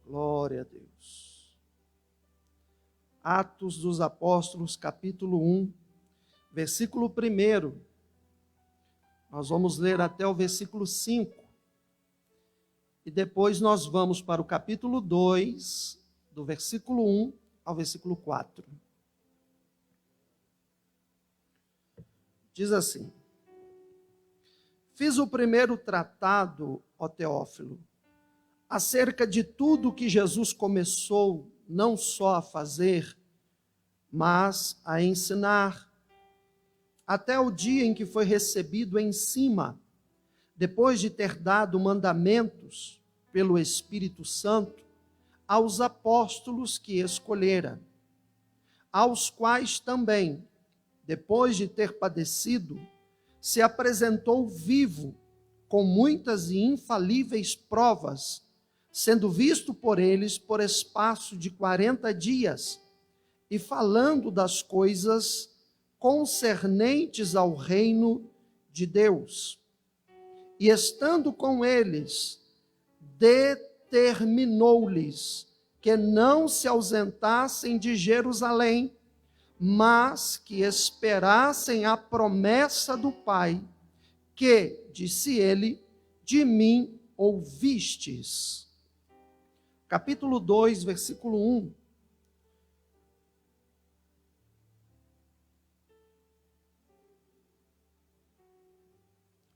Glória a Deus. Atos dos Apóstolos, capítulo 1, versículo 1. Nós vamos ler até o versículo 5. E depois nós vamos para o capítulo 2, do versículo 1 ao versículo 4. Diz assim: Fiz o primeiro tratado, ó Teófilo, acerca de tudo que Jesus começou não só a fazer, mas a ensinar, até o dia em que foi recebido em cima, depois de ter dado mandamentos pelo Espírito Santo aos apóstolos que escolhera, aos quais também, depois de ter padecido, se apresentou vivo, com muitas e infalíveis provas, sendo visto por eles por espaço de 40 dias, e falando das coisas concernentes ao reino de Deus. E estando com eles, determinou-lhes que não se ausentassem de Jerusalém, mas que esperassem a promessa do Pai, que, disse ele, de mim ouvistes. Capítulo 2, versículo 1.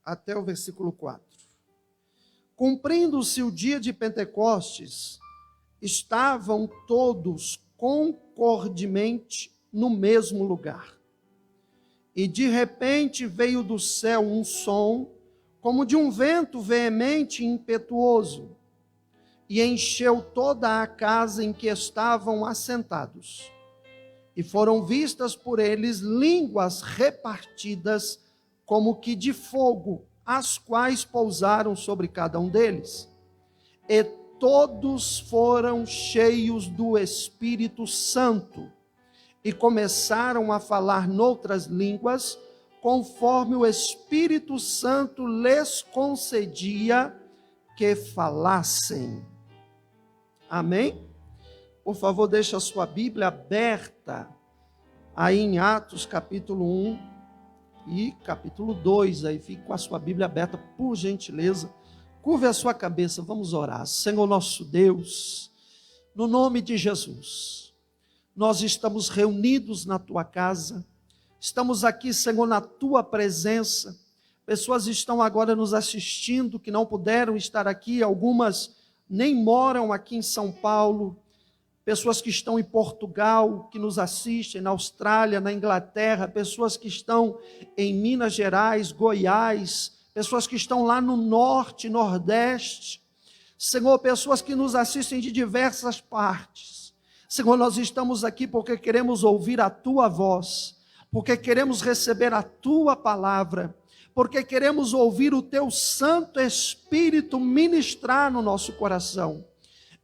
Até o versículo 4. Cumprindo-se o dia de Pentecostes, estavam todos concordemente no mesmo lugar. E de repente veio do céu um som, como de um vento veemente e impetuoso, e encheu toda a casa em que estavam assentados. E foram vistas por eles línguas repartidas, como que de fogo, as quais pousaram sobre cada um deles. E todos foram cheios do Espírito Santo, e começaram a falar noutras línguas, conforme o Espírito Santo lhes concedia que falassem. Amém? Por favor, deixe a sua Bíblia aberta aí em Atos capítulo 1 e capítulo 2. Aí fique com a sua Bíblia aberta, por gentileza. Curve a sua cabeça, vamos orar. Senhor nosso Deus, no nome de Jesus, nós estamos reunidos na tua casa, estamos aqui, Senhor, na tua presença. Pessoas estão agora nos assistindo que não puderam estar aqui, algumas nem moram aqui em São Paulo, pessoas que estão em Portugal, que nos assistem, na Austrália, na Inglaterra, pessoas que estão em Minas Gerais, Goiás, pessoas que estão lá no norte, nordeste, Senhor, pessoas que nos assistem de diversas partes. Senhor, nós estamos aqui porque queremos ouvir a tua voz, porque queremos receber a tua palavra, porque queremos ouvir o teu Santo Espírito ministrar no nosso coração.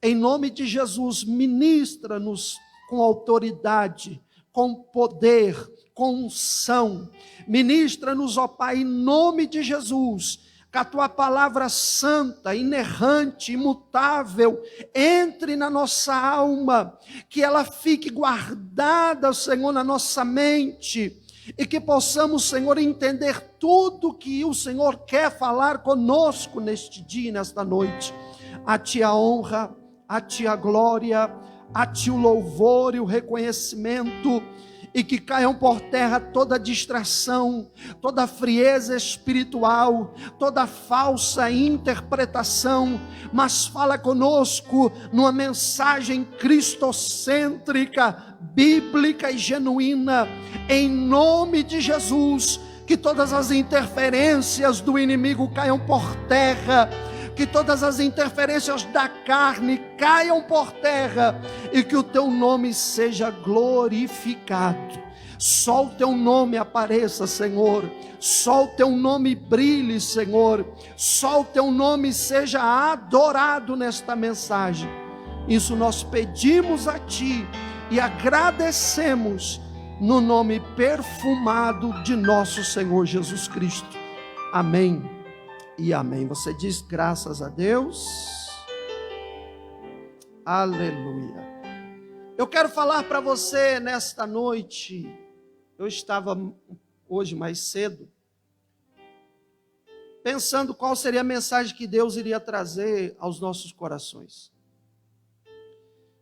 Em nome de Jesus, ministra-nos com autoridade, com poder, com unção. Ministra-nos, ó Pai, em nome de Jesus, que a tua palavra santa, inerrante, imutável, entre na nossa alma, que ela fique guardada, Senhor, na nossa mente, e que possamos, Senhor, entender tudo que o Senhor quer falar conosco neste dia e nesta noite. A ti a honra, a ti a glória, a ti o louvor e o reconhecimento, e que caiam por terra toda distração, toda frieza espiritual, toda falsa interpretação, mas fala conosco numa mensagem cristocêntrica, bíblica e genuína, em nome de Jesus. Que todas as interferências do inimigo caiam por terra, que todas as interferências da carne caiam por terra, e que o teu nome seja glorificado. Só o teu nome apareça, Senhor, só o teu nome brilhe, Senhor, só o teu nome seja adorado nesta mensagem. Isso nós pedimos a ti e agradecemos no nome perfumado de nosso Senhor Jesus Cristo. Amém e amém. Você diz graças a Deus. Aleluia. Eu quero falar para você nesta noite. Eu estava hoje mais cedo pensando qual seria a mensagem que Deus iria trazer aos nossos corações.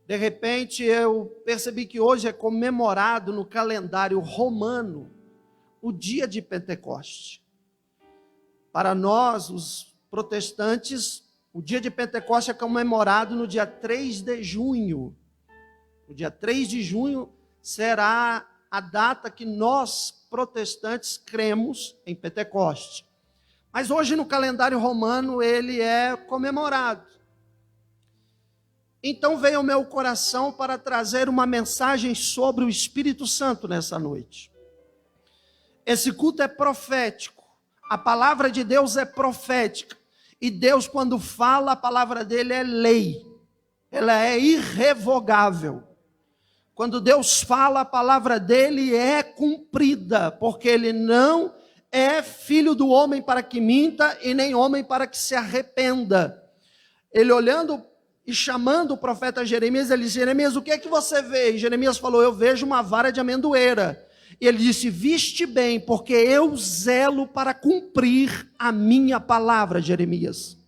De repente eu percebi que hoje é comemorado no calendário romano o dia de Pentecoste. Para nós, os protestantes, o dia de Pentecoste é comemorado no dia 3 de junho. O dia 3 de junho será a data que nós, protestantes, cremos em Pentecoste. Mas hoje no calendário romano ele é comemorado. Então veio ao meu coração para trazer uma mensagem sobre o Espírito Santo nessa noite. Esse culto é profético. A palavra de Deus é profética. E Deus, quando fala, a palavra dele é lei. Ela é irrevogável. Quando Deus fala, a palavra dele é cumprida, porque ele não é filho do homem para que minta e nem homem para que se arrependa. Ele olhando e chamando o profeta Jeremias, ele disse: Jeremias, o que é que você vê? E Jeremias falou: eu vejo uma vara de amendoeira. E ele disse: viste bem, porque eu zelo para cumprir a minha palavra, Jeremias.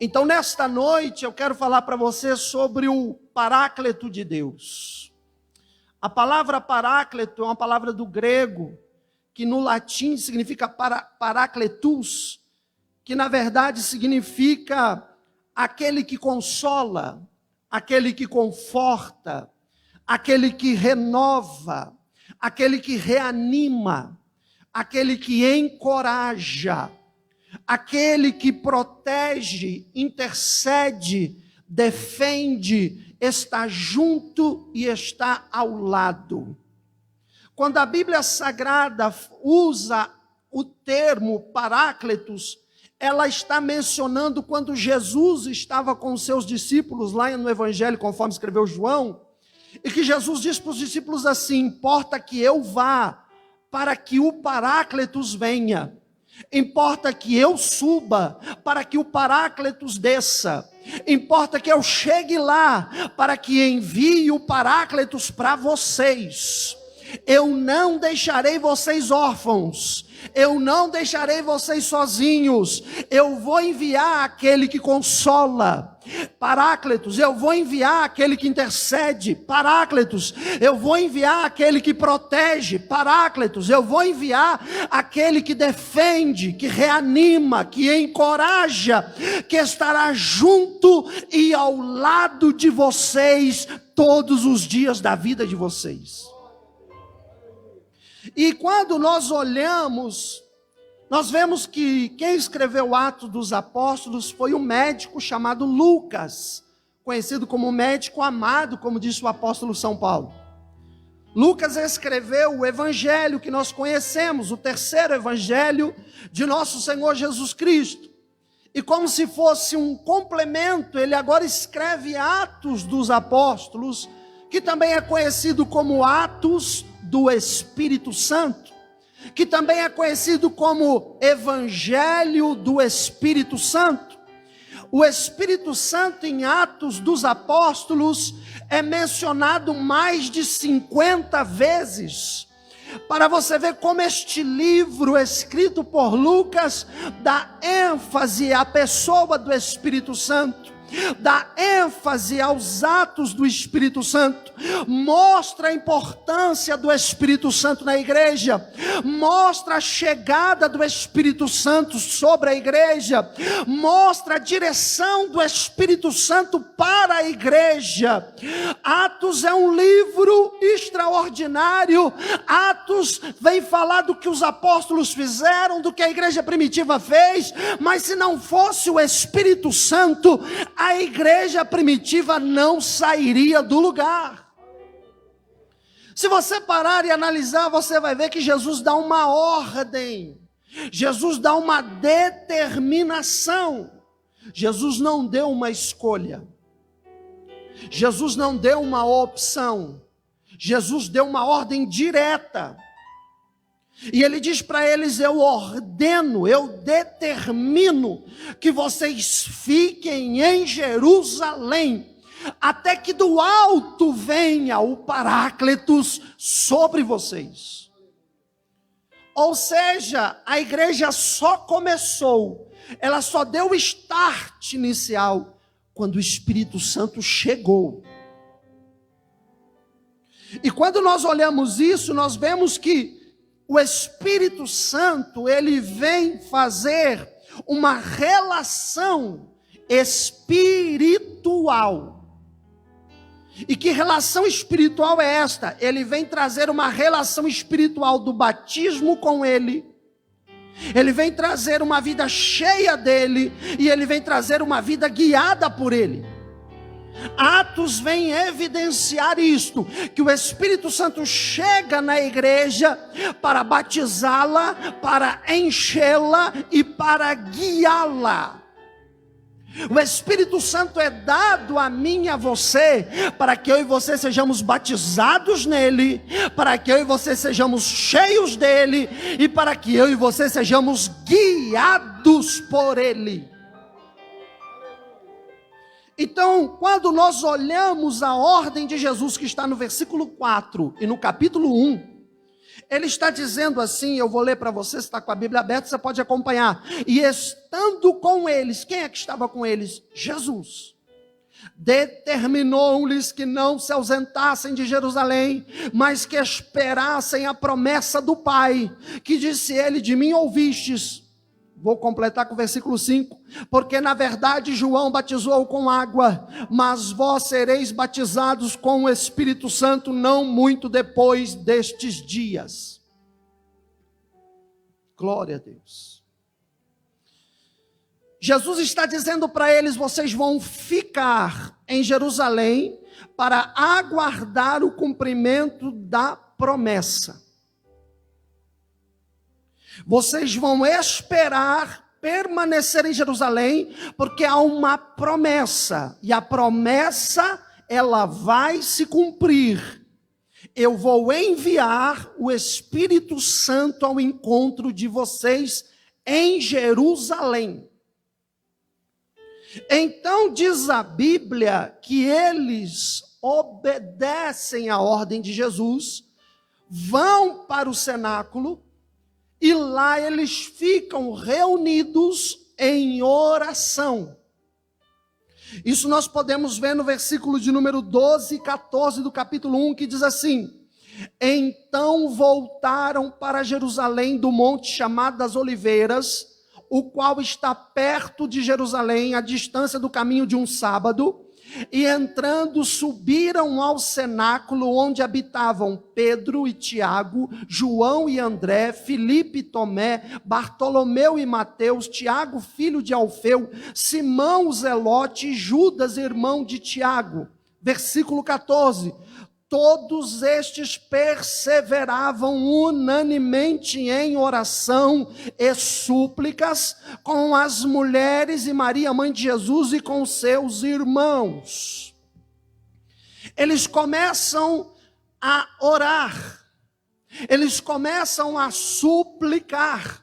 Então nesta noite eu quero falar para você sobre o Paráclito de Deus. A palavra Paráclito é uma palavra do grego, que no latim significa parakletos, que na verdade significa aquele que consola, aquele que conforta, aquele que renova, aquele que reanima, aquele que encoraja, aquele que protege, intercede, defende, está junto e está ao lado. Quando a Bíblia Sagrada usa o termo Paráclitos, ela está mencionando quando Jesus estava com os seus discípulos lá no Evangelho, conforme escreveu João, e que Jesus disse para os discípulos assim: importa que eu vá para que o Paráclitos venha. Importa que eu suba para que o Paráclitos desça. Importa que eu chegue lá para que envie o Paráclitos para vocês. Eu não deixarei vocês órfãos. Eu não deixarei vocês sozinhos. Eu vou enviar aquele que consola. Paráclitos, eu vou enviar aquele que intercede. Paráclitos, eu vou enviar aquele que protege. Paráclitos, eu vou enviar aquele que defende, que reanima, que encoraja, que estará junto e ao lado de vocês todos os dias da vida de vocês. E quando nós olhamos, nós vemos que quem escreveu Atos dos Apóstolos foi um médico chamado Lucas, conhecido como médico amado, como disse o apóstolo São Paulo. Lucas escreveu o evangelho que nós conhecemos, o terceiro evangelho de nosso Senhor Jesus Cristo. E como se fosse um complemento, ele agora escreve Atos dos Apóstolos, que também é conhecido como Atos do Espírito Santo, que também é conhecido como Evangelho do Espírito Santo. O Espírito Santo em Atos dos Apóstolos é mencionado mais de 50 vezes, para você ver como este livro escrito por Lucas dá ênfase à pessoa do Espírito Santo, dá ênfase aos atos do Espírito Santo, mostra a importância do Espírito Santo na igreja, mostra a chegada do Espírito Santo sobre a igreja, mostra a direção do Espírito Santo para a igreja. Atos é um livro extraordinário. Atos vem falar do que os apóstolos fizeram, do que a igreja primitiva fez, mas se não fosse o Espírito Santo, a igreja primitiva não sairia do lugar. Se você parar e analisar, você vai ver que Jesus dá uma ordem, Jesus dá uma determinação. Jesus não deu uma escolha, Jesus não deu uma opção, Jesus deu uma ordem direta. E ele diz para eles: eu ordeno, eu determino que vocês fiquem em Jerusalém, até que do alto venha o Paráclitos sobre vocês. Ou seja, a igreja só começou, ela só deu o start inicial quando o Espírito Santo chegou. E quando nós olhamos isso, nós vemos que o Espírito Santo, ele vem fazer uma relação espiritual. E que relação espiritual é esta? Ele vem trazer uma relação espiritual do batismo com ele. Ele vem trazer uma vida cheia dele. E ele vem trazer uma vida guiada por ele. Atos vem evidenciar isto, que o Espírito Santo chega na igreja para batizá-la, para enchê-la e para guiá-la. O Espírito Santo é dado a mim e a você, para que eu e você sejamos batizados nele, para que eu e você sejamos cheios dele, e para que eu e você sejamos guiados por ele. Então, quando nós olhamos a ordem de Jesus, que está no versículo 4 e no capítulo 1, ele está dizendo assim, eu vou ler para você, se está com a Bíblia aberta, você pode acompanhar. E estando com eles, quem é que estava com eles? Jesus. Determinou-lhes que não se ausentassem de Jerusalém, mas que esperassem a promessa do Pai, que disse ele, de mim ouvistes. Vou completar com o versículo 5, porque na verdade João batizou com água, mas vós sereis batizados com o Espírito Santo não muito depois destes dias. Glória a Deus. Jesus está dizendo para eles, vocês vão ficar em Jerusalém para aguardar o cumprimento da promessa. Vocês vão esperar permanecer em Jerusalém, porque há uma promessa, e a promessa, ela vai se cumprir. Eu vou enviar o Espírito Santo ao encontro de vocês em Jerusalém. Então diz a Bíblia que eles obedecem à ordem de Jesus, vão para o cenáculo, e lá eles ficam reunidos em oração. Isso nós podemos ver no versículo de número 12 e 14 do capítulo 1, que diz assim: então voltaram para Jerusalém do monte chamado das Oliveiras, o qual está perto de Jerusalém, à distância do caminho de um sábado, e entrando subiram ao cenáculo onde habitavam Pedro e Tiago, João e André, Filipe e Tomé, Bartolomeu e Mateus, Tiago filho de Alfeu, Simão o Zelote e Judas irmão de Tiago. Versículo 14. Todos estes perseveravam unanimemente em oração e súplicas com as mulheres e Maria, mãe de Jesus, e com seus irmãos. Eles começam a orar, eles começam a suplicar,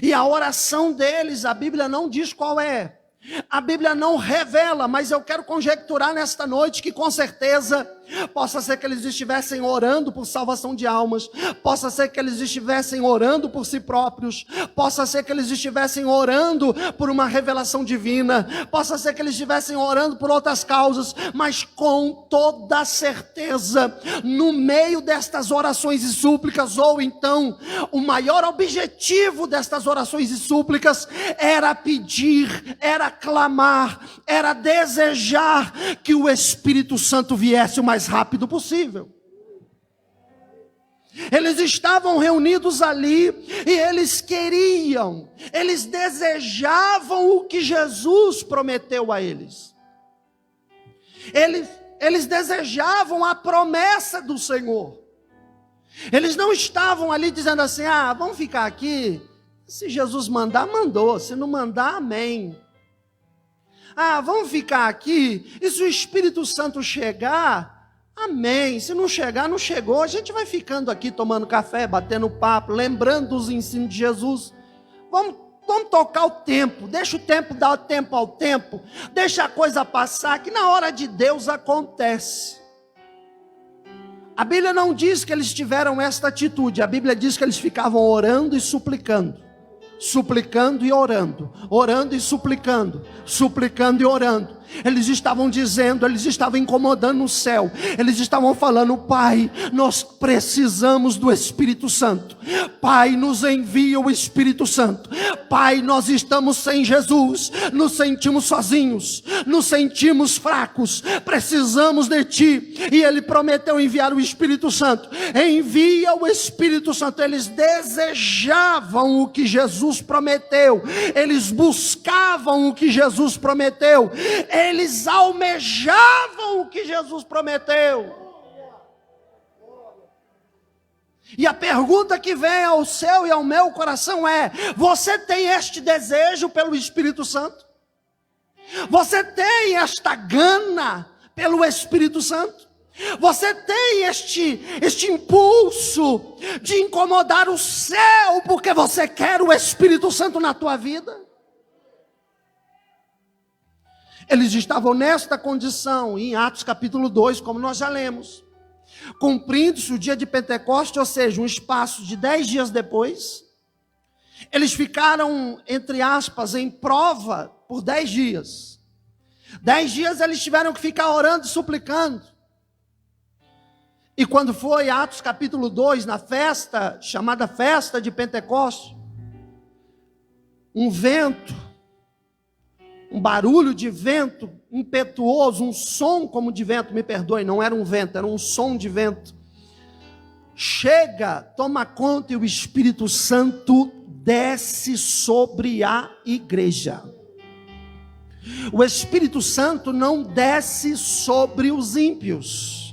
e a oração deles, a Bíblia não diz qual é. A Bíblia não revela, mas eu quero conjecturar nesta noite que com certeza possa ser que eles estivessem orando por salvação de almas, possa ser que eles estivessem orando por si próprios, possa ser que eles estivessem orando por uma revelação divina, possa ser que eles estivessem orando por outras causas, mas com toda certeza, no meio destas orações e súplicas, ou então o maior objetivo destas orações e súplicas era pedir, era clamar, era desejar que o Espírito Santo viesse o mais rápido possível. Eles estavam reunidos ali e eles queriam, eles desejavam o que Jesus prometeu a eles. Eles desejavam a promessa do Senhor. Eles não estavam ali dizendo assim: vamos ficar aqui, se Jesus mandar, mandou, se não mandar, amém. Vamos ficar aqui, e se o Espírito Santo chegar, amém, se não chegar, não chegou, a gente vai ficando aqui tomando café, batendo papo, lembrando dos ensinos de Jesus, vamos Vamos tocar o tempo, deixa o tempo dar tempo ao tempo, deixa a coisa passar, que na hora de Deus acontece. A Bíblia não diz que eles tiveram esta atitude, a Bíblia diz que eles ficavam orando e suplicando. Suplicando e orando, orando e suplicando, suplicando e orando. Eles estavam dizendo, eles estavam incomodando o céu. Eles estavam falando: Pai, nós precisamos do Espírito Santo. Pai, nos envia o Espírito Santo. Pai, nós estamos sem Jesus, nos sentimos sozinhos, nos sentimos fracos, precisamos de Ti. E Ele prometeu enviar o Espírito Santo. Envia o Espírito Santo. Eles desejavam o que Jesus prometeu, eles buscavam o que Jesus prometeu, eles almejavam o que Jesus prometeu. E a pergunta que vem ao seu e ao meu coração é: você tem este desejo pelo Espírito Santo? Você tem esta gana pelo Espírito Santo? Você tem este impulso de incomodar o céu porque você quer o Espírito Santo na tua vida? Eles estavam nesta condição em Atos capítulo 2, como nós já lemos. Cumprindo-se o dia de Pentecostes, ou seja, um espaço de 10 dias depois, eles ficaram, entre aspas, em prova por 10 dias. 10 dias eles tiveram que ficar orando e suplicando. E quando foi Atos capítulo 2, na festa, chamada festa de Pentecostes, um vento, um barulho de vento impetuoso, um som como de vento, me perdoe, não era um vento, era um som de vento, chega, toma conta e o Espírito Santo desce sobre a igreja. O Espírito Santo não desce sobre os ímpios.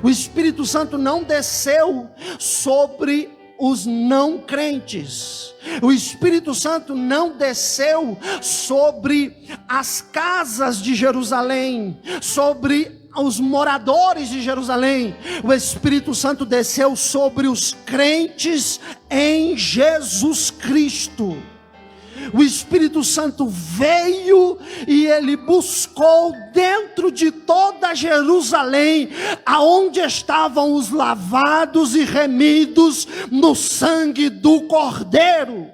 O Espírito Santo não desceu sobre os não crentes. O Espírito Santo não desceu sobre as casas de Jerusalém, sobre os moradores de Jerusalém. O Espírito Santo desceu sobre os crentes em Jesus Cristo. O Espírito Santo veio e ele buscou dentro de toda Jerusalém, aonde estavam os lavados e remidos no sangue do Cordeiro.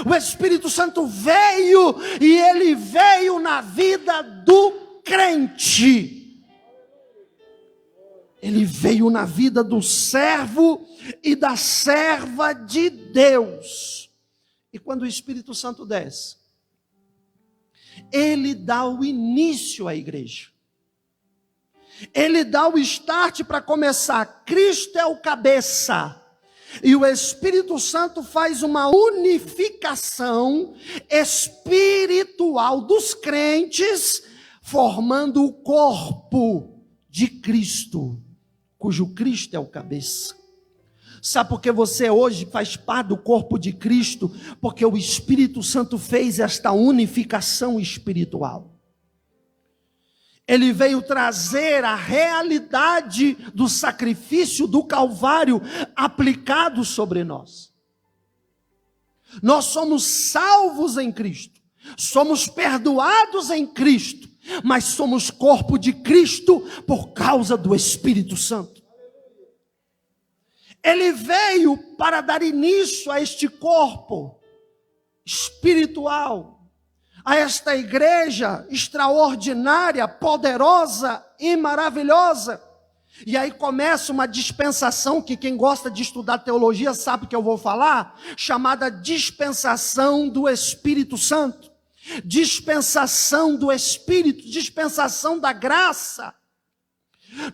O Espírito Santo veio e ele veio na vida do crente. Ele veio na vida do servo e da serva de Deus. E quando o Espírito Santo desce, ele dá o início à igreja. Ele dá o start para começar. Cristo é o cabeça. E o Espírito Santo faz uma unificação espiritual dos crentes, formando o corpo de Cristo, cujo Cristo é o cabeça. Sabe por que você hoje faz parte do corpo de Cristo? Porque o Espírito Santo fez esta unificação espiritual. Ele veio trazer a realidade do sacrifício do Calvário aplicado sobre nós. Nós somos salvos em Cristo, somos perdoados em Cristo, mas somos corpo de Cristo por causa do Espírito Santo. Ele veio para dar início a este corpo espiritual, a esta igreja extraordinária, poderosa e maravilhosa. E aí começa uma dispensação que quem gosta de estudar teologia sabe que eu vou falar, chamada dispensação do Espírito Santo. Dispensação do Espírito, dispensação da graça.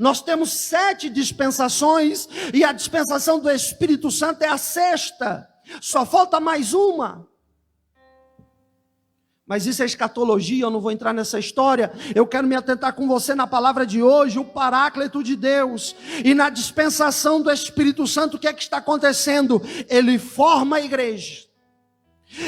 Nós temos 7 dispensações e a dispensação do Espírito Santo é a 6ª. Só falta mais uma. Mas isso é escatologia, eu não vou entrar nessa história. Eu quero me atentar com você na palavra de hoje, o Paráclito de Deus. E na dispensação do Espírito Santo, o que é que está acontecendo? Ele forma a igreja.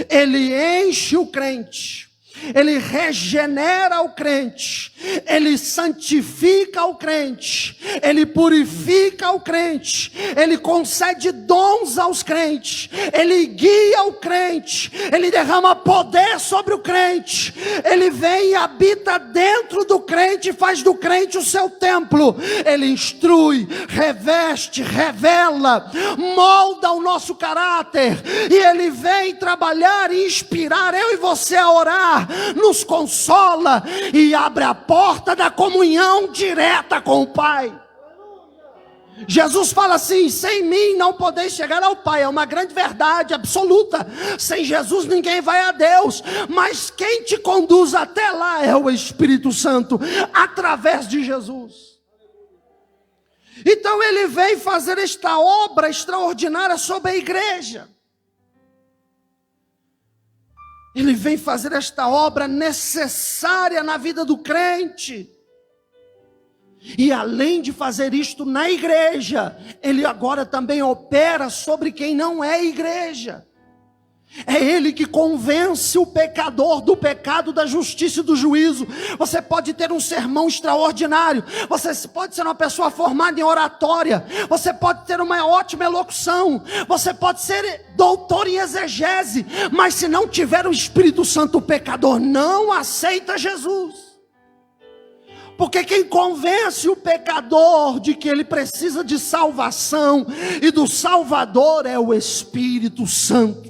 Ele enche o crente. Ele regenera o crente, Ele santifica o crente, Ele purifica o crente, Ele concede dons aos crentes, Ele guia o crente, Ele derrama poder sobre o crente, Ele vem e habita dentro do crente e faz do crente o seu templo. Ele instrui, reveste, revela, molda o nosso caráter, e Ele vem trabalhar e inspirar eu e você a orar, nos consola e abre a porta da comunhão direta com o Pai. Jesus fala assim: sem mim não podeis chegar ao Pai. É uma grande verdade absoluta. Sem Jesus ninguém vai a Deus, mas quem te conduz até lá é o Espírito Santo, através de Jesus. Então Ele vem fazer esta obra extraordinária sobre a igreja. Ele vem fazer esta obra necessária na vida do crente. E além de fazer isto na igreja, Ele agora também opera sobre quem não é igreja. É Ele que convence o pecador do pecado, da justiça e do juízo. Você pode ter um sermão extraordinário, você pode ser uma pessoa formada em oratória, você pode ter uma ótima elocução, você pode ser doutor em exegese, mas se não tiver o Espírito Santo, o pecador não aceita Jesus. Porque quem convence o pecador de que ele precisa de salvação e do Salvador é o Espírito Santo.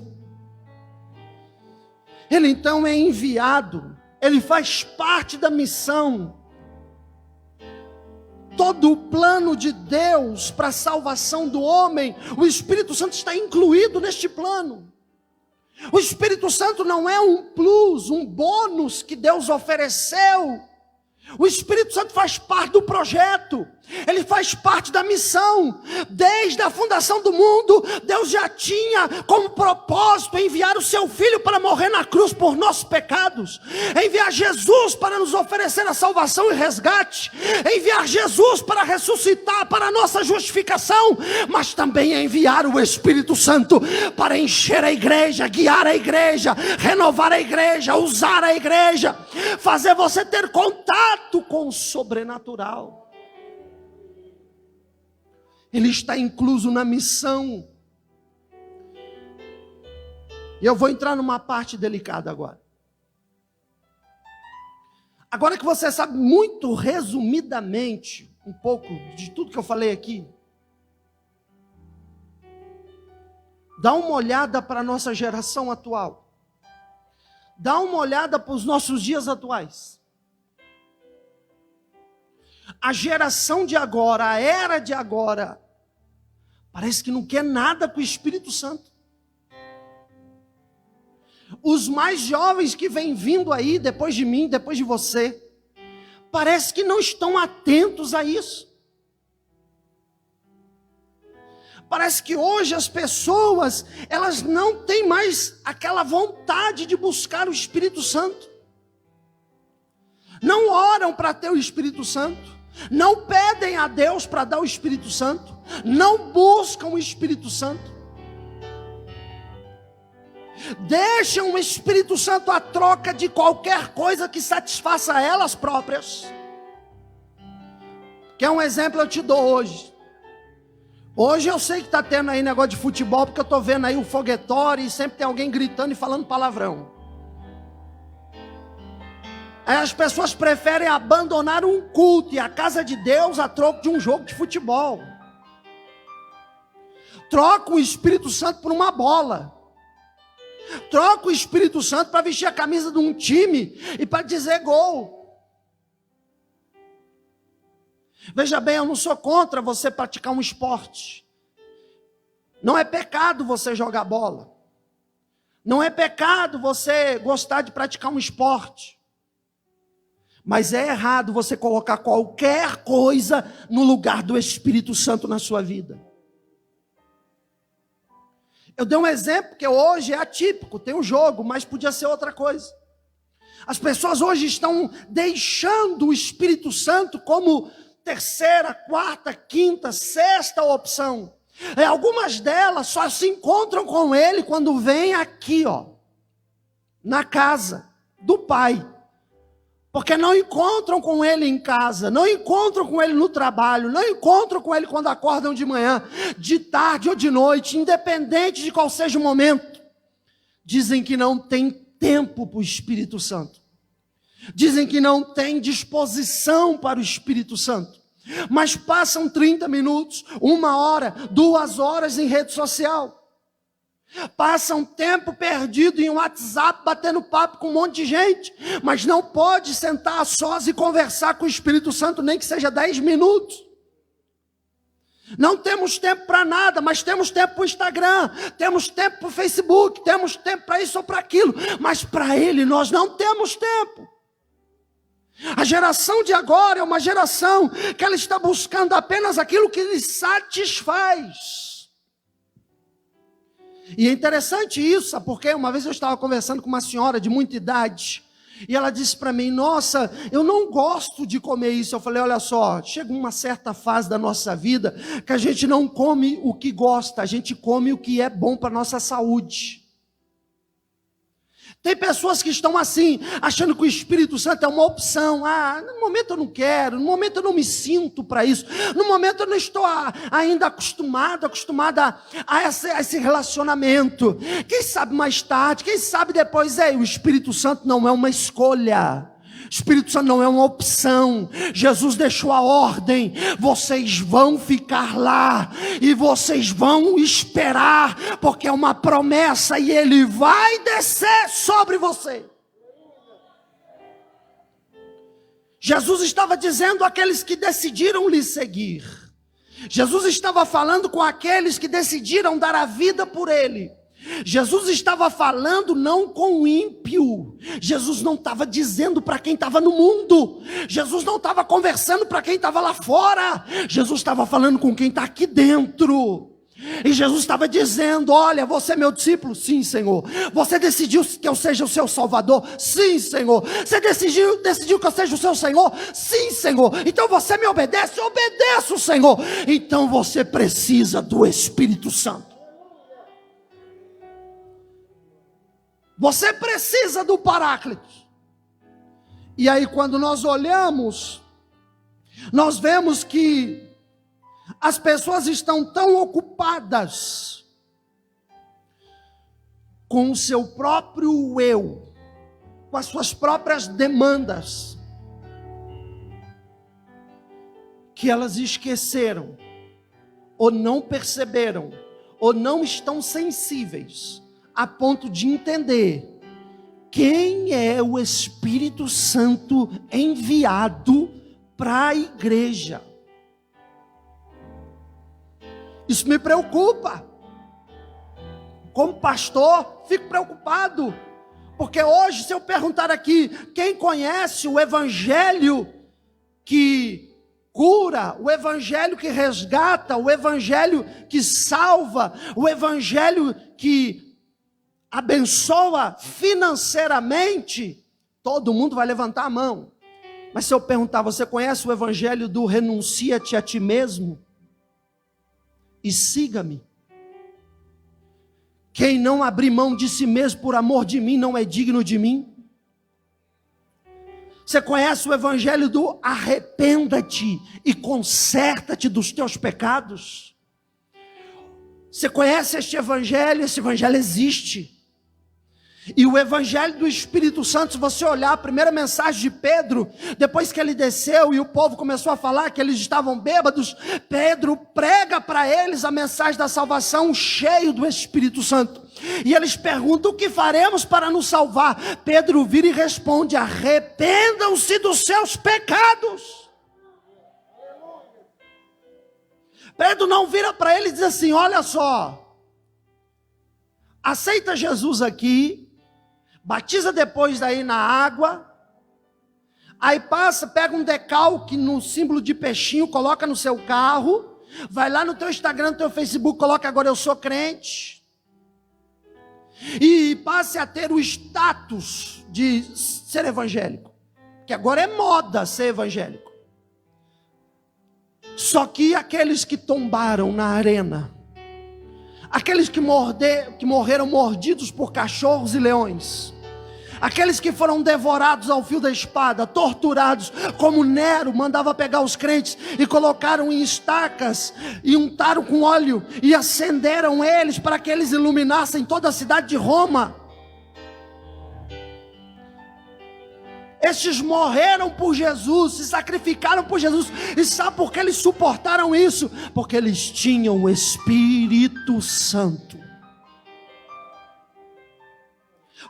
Ele então é enviado, ele faz parte da missão. Todo o plano de Deus para a salvação do homem, o Espírito Santo está incluído neste plano. O Espírito Santo não é um plus, um bônus que Deus ofereceu. O Espírito Santo faz parte do projeto, ele faz parte da missão. Desde a fundação do mundo, Deus já tinha como propósito enviar o seu Filho para morrer na cruz por nossos pecados, enviar Jesus para nos oferecer a salvação e resgate, enviar Jesus para ressuscitar para a nossa justificação, mas também enviar o Espírito Santo para encher a igreja, guiar a igreja, renovar a igreja, usar a igreja, fazer você ter contato com o sobrenatural. Ele está incluso na missão. E eu vou entrar numa parte delicada agora. Agora que você sabe muito resumidamente um pouco de tudo que eu falei aqui, dá uma olhada para a nossa geração atual. Dá uma olhada para os nossos dias atuais. A geração de agora, a era de agora, parece que não quer nada com o Espírito Santo. Os mais jovens que vêm vindo aí, depois de mim, depois de você, parece que não estão atentos a isso. Parece que hoje as pessoas, elas não têm mais aquela vontade de buscar o Espírito Santo. Não oram para ter o Espírito Santo. Não pedem a Deus para dar o Espírito Santo. Não buscam o Espírito Santo. Deixam o Espírito Santo à troca de qualquer coisa que satisfaça elas próprias. Quer um exemplo eu te dou hoje. Hoje eu sei que está tendo aí negócio de futebol, porque eu estou vendo aí o foguetório e sempre tem alguém gritando e falando palavrão. Aí as pessoas preferem abandonar um culto e a casa de Deus a troco de um jogo de futebol. Troca o Espírito Santo por uma bola. Troca o Espírito Santo para vestir a camisa de um time e para dizer gol. Veja bem, eu não sou contra você praticar um esporte. Não é pecado você jogar bola. Não é pecado você gostar de praticar um esporte. Mas é errado você colocar qualquer coisa no lugar do Espírito Santo na sua vida. Eu dei um exemplo que hoje é atípico, tem um jogo, mas podia ser outra coisa. As pessoas hoje estão deixando o Espírito Santo como terceira, quarta, quinta, sexta opção. Algumas delas só se encontram com ele quando vêm aqui, na casa do Pai. Porque não encontram com Ele em casa, não encontram com Ele no trabalho, não encontram com Ele quando acordam de manhã, de tarde ou de noite, independente de qual seja o momento. Dizem que não tem tempo para o Espírito Santo. Dizem que não tem disposição para o Espírito Santo. Mas passam 30 minutos, 1 hora, 2 horas em rede social. Passam tempo perdido em WhatsApp, batendo papo com um monte de gente, mas não pode sentar a sós e conversar com o Espírito Santo, nem que seja 10 minutos. Não temos tempo para nada, mas temos tempo para o Instagram, temos tempo para o Facebook, temos tempo para isso ou para aquilo, mas para Ele nós não temos tempo. A geração de agora é uma geração que ela está buscando apenas aquilo que lhe satisfaz. E é interessante isso, porque uma vez eu estava conversando com uma senhora de muita idade, e ela disse para mim, nossa, eu não gosto de comer isso. Eu falei, olha só, chega uma certa fase da nossa vida, que a gente não come o que gosta, a gente come o que é bom para a nossa saúde. Tem pessoas que estão assim, achando que o Espírito Santo é uma opção. No momento eu não quero, no momento eu não me sinto para isso, no momento eu não estou ainda acostumada a esse relacionamento. Quem sabe mais tarde, quem sabe depois. O Espírito Santo não é uma escolha. O Espírito Santo não é uma opção. Jesus deixou a ordem, vocês vão ficar lá, e vocês vão esperar, porque é uma promessa, e Ele vai descer sobre você. Jesus estava dizendo àqueles que decidiram lhe seguir. Jesus estava falando com aqueles que decidiram dar a vida por Ele. Jesus estava falando não com o ímpio. Jesus não estava dizendo para quem estava no mundo. Jesus não estava conversando para quem estava lá fora. Jesus estava falando com quem está aqui dentro. E Jesus estava dizendo, olha, você é meu discípulo? Sim, Senhor. Você decidiu que eu seja o seu Salvador? Sim, Senhor. Você decidiu que eu seja o seu Senhor? Sim, Senhor. Então você me obedece? Obedeço, Senhor. Então você precisa do Espírito Santo. Você precisa do Paráclito. E aí quando nós olhamos, nós vemos que as pessoas estão tão ocupadas com o seu próprio eu, com as suas próprias demandas, que elas esqueceram, ou não perceberam, ou não estão sensíveis a ponto de entender quem é o Espírito Santo enviado para a igreja. Isso me preocupa. Como pastor, fico preocupado. Porque hoje, se eu perguntar aqui, quem conhece o evangelho que cura, o evangelho que resgata, o evangelho que salva, o evangelho que abençoa financeiramente, todo mundo vai levantar a mão. Mas se eu perguntar, você conhece o evangelho do renuncia-te a ti mesmo e siga-me? Quem não abrir mão de si mesmo por amor de mim não é digno de mim. Você conhece o evangelho do arrependa-te e conserta-te dos teus pecados? Você conhece este evangelho? Esse evangelho existe. E o evangelho do Espírito Santo, se você olhar a primeira mensagem de Pedro, depois que ele desceu e o povo começou a falar que eles estavam bêbados, Pedro prega para eles a mensagem da salvação cheio do Espírito Santo. E eles perguntam, o que faremos para nos salvar? Pedro vira e responde, arrependam-se dos seus pecados. Pedro não vira para ele e diz assim, olha só, aceita Jesus aqui, batiza depois daí na água, aí pega um decalque no símbolo de peixinho, coloca no seu carro, vai lá no teu Instagram, no teu Facebook, coloca agora eu sou crente, e passe a ter o status de ser evangélico, que agora é moda ser evangélico. Só que aqueles que tombaram na arena, aqueles que morreram mordidos por cachorros e leões, aqueles que foram devorados ao fio da espada, torturados, como Nero mandava pegar os crentes e colocaram em estacas, e untaram com óleo, e acenderam eles para que eles iluminassem toda a cidade de Roma. Estes morreram por Jesus, se sacrificaram por Jesus. E sabe por que eles suportaram isso? Porque eles tinham o Espírito Santo.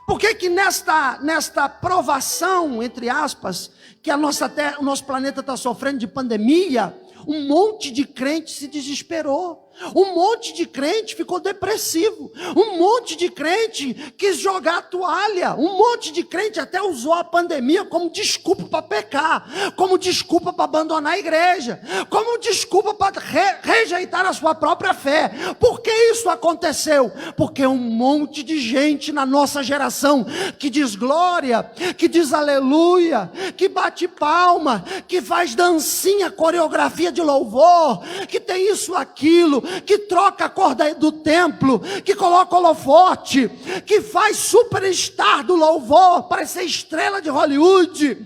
Por que nesta provação, entre aspas, que a nossa terra, o nosso planeta está sofrendo de pandemia, um monte de crente se desesperou, um monte de crente ficou depressivo, um monte de crente quis jogar a toalha, um monte de crente até usou a pandemia como desculpa para pecar, como desculpa para abandonar a igreja, como desculpa para rejeitar a sua própria fé. Por que isso aconteceu? Porque um monte de gente na nossa geração que diz glória, que diz aleluia, que bate palma, que faz dancinha, coreografia de louvor, que tem isso, aquilo, que troca a cor do templo, que coloca holofote, que faz superstar do louvor, parecer estrela de Hollywood,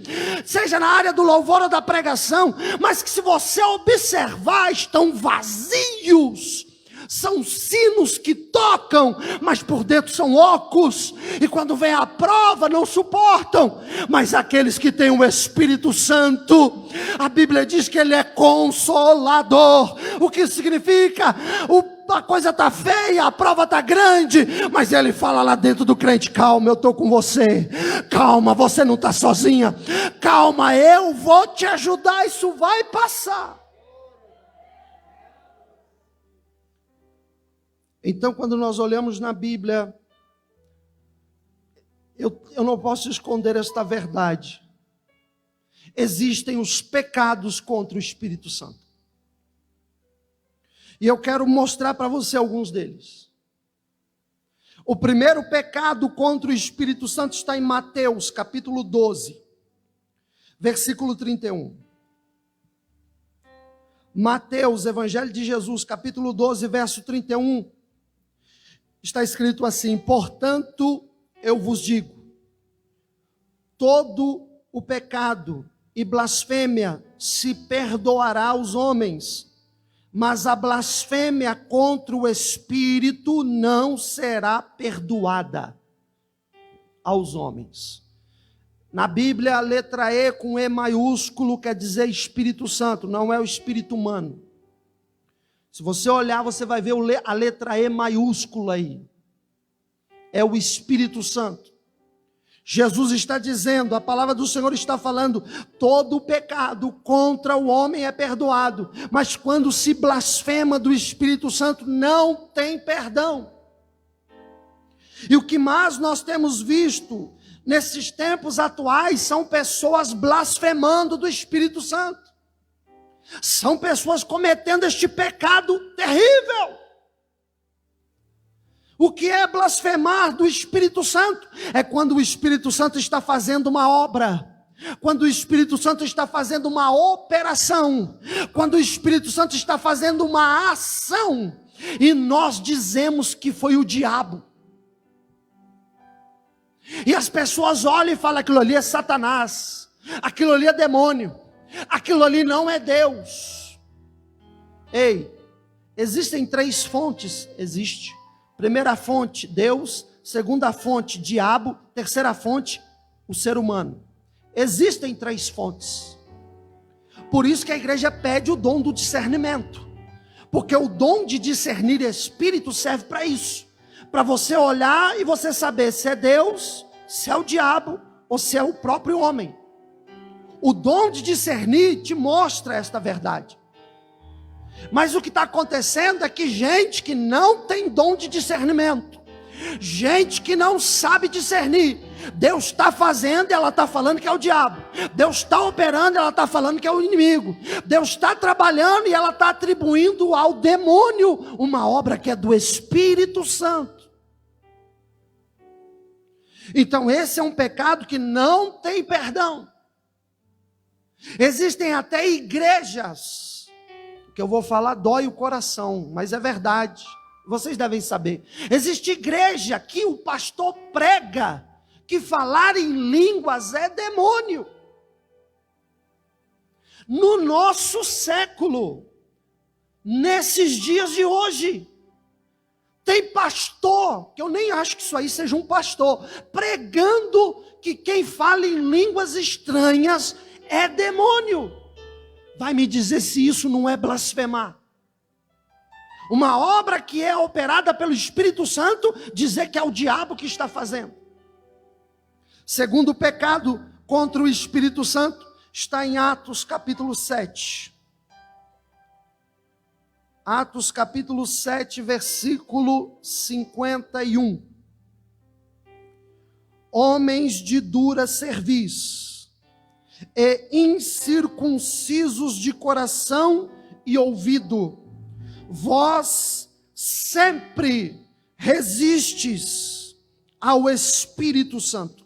seja na área do louvor ou da pregação, mas que se você observar, estão vazios. São sinos que tocam, mas por dentro são ocos, e quando vem a prova não suportam. Mas aqueles que têm o Espírito Santo, a Bíblia diz que ele é consolador. O que significa? A coisa está feia, a prova está grande, mas ele fala lá dentro do crente: calma, eu estou com você, calma, você não está sozinha, calma, eu vou te ajudar, isso vai passar. Então, quando nós olhamos na Bíblia, eu não posso esconder esta verdade. Existem os pecados contra o Espírito Santo. E eu quero mostrar para você alguns deles. O primeiro pecado contra o Espírito Santo está em Mateus, capítulo 12, versículo 31. Mateus, Evangelho de Jesus, capítulo 12, verso 31. Está escrito assim: portanto, eu vos digo, todo o pecado e blasfêmia se perdoará aos homens, mas a blasfêmia contra o Espírito não será perdoada aos homens. Na Bíblia, a letra E com E maiúsculo quer dizer Espírito Santo, não é o Espírito humano. Se você olhar, você vai ver a letra E maiúscula aí. É o Espírito Santo. Jesus está dizendo, a palavra do Senhor está falando, todo pecado contra o homem é perdoado, mas quando se blasfema do Espírito Santo, não tem perdão. E o que mais nós temos visto nesses tempos atuais são pessoas blasfemando do Espírito Santo. São pessoas cometendo este pecado terrível. O que é blasfemar do Espírito Santo? É quando o Espírito Santo está fazendo uma obra, quando o Espírito Santo está fazendo uma operação, quando o Espírito Santo está fazendo uma ação, e nós dizemos que foi o diabo. E as pessoas olham e falam: aquilo ali é Satanás, aquilo ali é demônio, aquilo ali não é Deus. Ei, existem 3 fontes? Existe. Primeira fonte, Deus. Segunda fonte, diabo. Terceira fonte, o ser humano. Existem 3 fontes. Por isso que a igreja pede o dom do discernimento. Porque o dom de discernir espírito serve para isso. Para você olhar e você saber se é Deus, se é o diabo ou se é o próprio homem. O dom de discernir te mostra esta verdade. Mas o que está acontecendo é que gente que não tem dom de discernimento, gente que não sabe discernir, Deus está fazendo e ela está falando que é o diabo, Deus está operando e ela está falando que é o inimigo, Deus está trabalhando e ela está atribuindo ao demônio uma obra que é do Espírito Santo. Então esse é um pecado que não tem perdão. Existem até igrejas, que eu vou falar dói o coração, mas é verdade, vocês devem saber. Existe igreja que o pastor prega que falar em línguas é demônio. No nosso século, nesses dias de hoje, tem pastor, que eu nem acho que isso aí seja um pastor, pregando que quem fala em línguas estranhas é demônio. Vai me dizer se isso não é blasfemar? Uma obra que é operada pelo Espírito Santo, dizer que é o diabo que está fazendo. Segundo pecado contra o Espírito Santo, está em Atos capítulo 7. Atos capítulo 7, versículo 51. Homens de dura cerviz e incircuncisos de coração e ouvido, vós sempre resistes ao Espírito Santo.